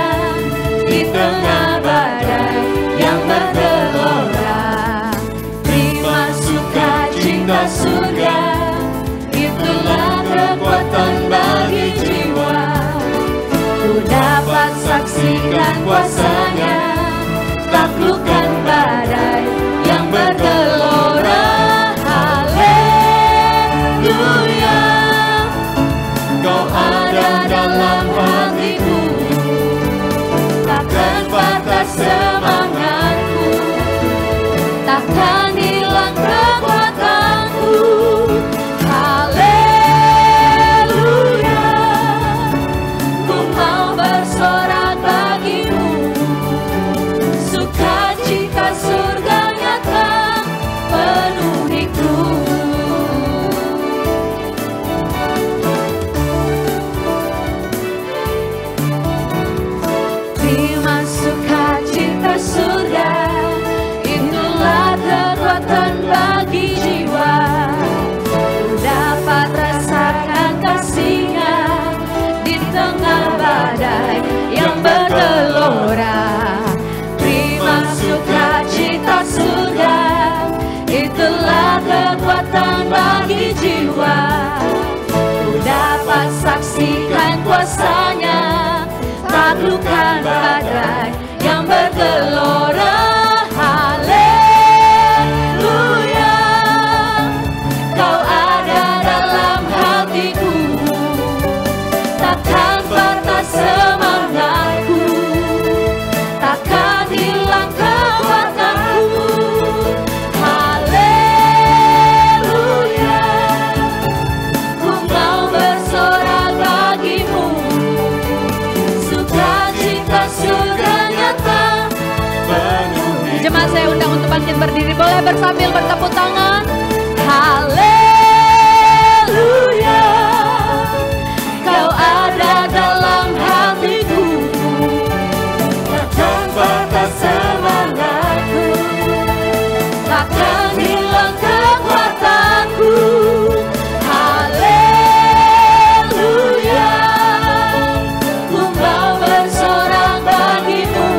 di tengah badai yang bergelora. Terima sukacita surga, itulah kekuatan bagi jiwa. Ku dapat saksikan kuasa-Nya, taklukkan badai yang bergelora. Haleluya, Kau ada dalam hatiku, takkan patah semangatku, takkan hilang kekuatanku. Haleluya, ku mau bersorak bagimu, sukacita surga nyata penuhiku. Terima sukacita surga, itulah kekuatan bagi jiwa. Ku dapat rasakan kasih-Nya di tengah badai yang bergelora. Sukacita surga, itulah kekuatan bagi jiwa. Ku dapat saksikan kuasa-Nya, taklukkan badai yang bergelora. Haleluya, Kau ada dalam hatiku, takkan patah semangatku, takkan hilang kekuatanku. Haleluya, ku mau bersorak bagimu, sukacita surga nyata penuhi. Jemaat saya undang untuk bangkit berdiri, boleh bersambil bertepuk tangan. Haleluya, Kau ada dalam hatiku, takkan patah semangatku, takkan hilang kekuatanku. Haleluya, ku mau bersorak bagimu,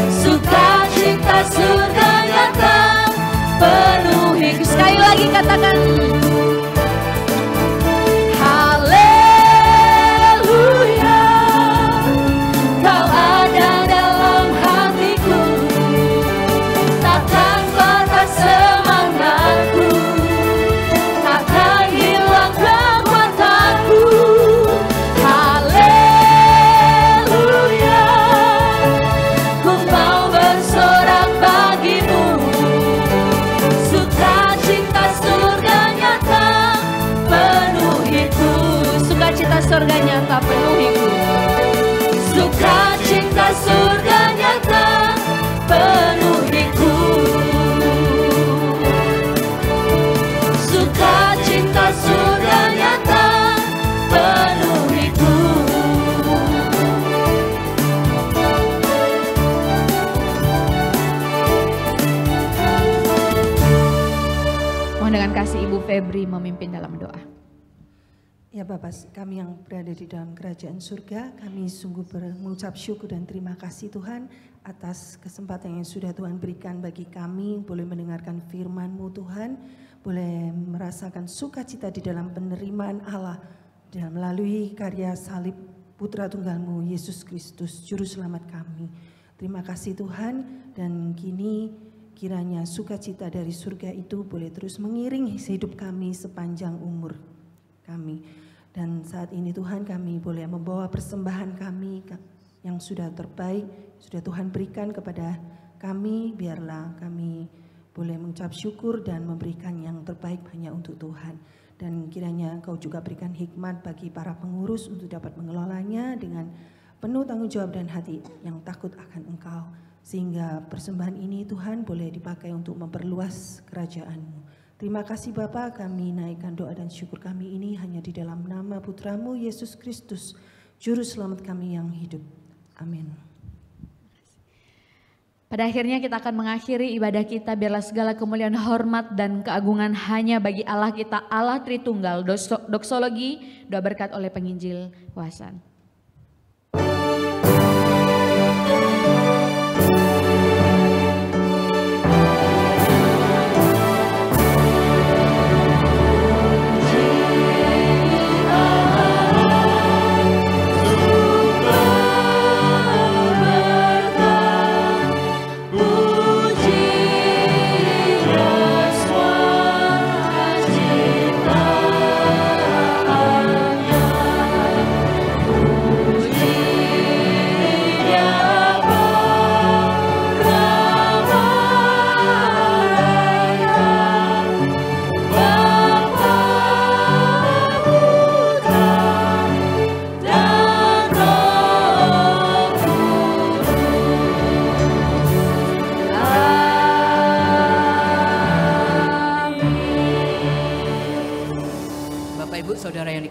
sukacita surga nyata penuh. Mohon dengan kasih Ibu Febri memimpin dalam doa. Ya Bapak, kami yang berada di dalam kerajaan surga, kami sungguh mengucap syukur dan terima kasih Tuhan atas kesempatan yang sudah Tuhan berikan bagi kami, boleh mendengarkan firman-Mu Tuhan, boleh merasakan sukacita di dalam penerimaan Allah dan melalui karya salib Putra Tunggal-Mu Yesus Kristus, Juru Selamat kami. Terima kasih Tuhan, dan kini kiranya sukacita dari surga itu boleh terus mengiringi hidup kami sepanjang umur kami. Dan saat ini Tuhan, kami boleh membawa persembahan kami yang sudah terbaik, sudah Tuhan berikan kepada kami, biarlah kami boleh mengucap syukur dan memberikan yang terbaik hanya untuk Tuhan. Dan kiranya Engkau juga berikan hikmat bagi para pengurus untuk dapat mengelolanya dengan penuh tanggung jawab dan hati yang takut akan Engkau. Sehingga persembahan ini Tuhan boleh dipakai untuk memperluas kerajaan-Mu. Terima kasih Bapa, kami naikkan doa dan syukur kami ini hanya di dalam nama Putra-Mu Yesus Kristus, Juru Selamat kami yang hidup. Amin. Pada akhirnya kita akan mengakhiri ibadah kita, biarlah segala kemuliaan, hormat dan keagungan hanya bagi Allah kita, Allah Tritunggal. Doksologi, doa berkat oleh penginjil Wasan.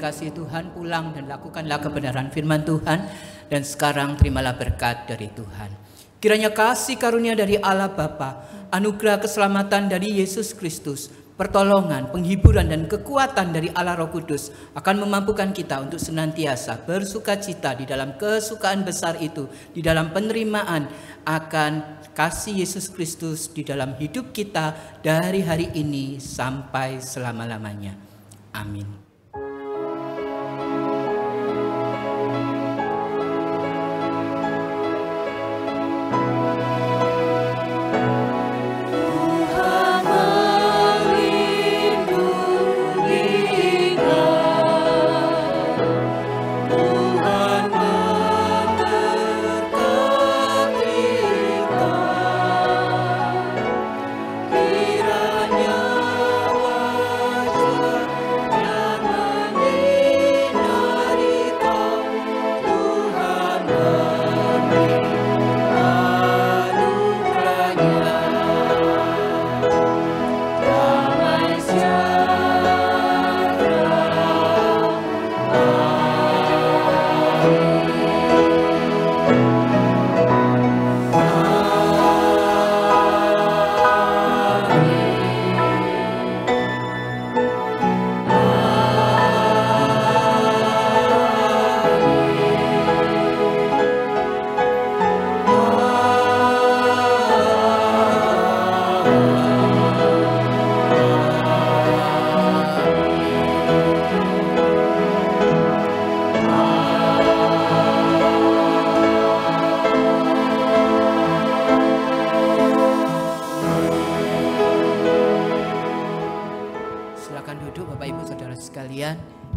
Kasih Tuhan, pulang dan lakukanlah kebenaran firman Tuhan, dan sekarang terimalah berkat dari Tuhan. Kiranya kasih karunia dari Allah Bapa, anugerah keselamatan dari Yesus Kristus, pertolongan, penghiburan dan kekuatan dari Allah Roh Kudus akan memampukan kita untuk senantiasa bersukacita di dalam kesukaan besar itu, di dalam penerimaan akan kasih Yesus Kristus di dalam hidup kita dari hari ini sampai selama-lamanya. Amin.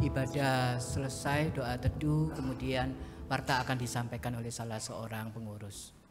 Ibadah selesai, doa teduh, kemudian warta akan disampaikan oleh salah seorang pengurus.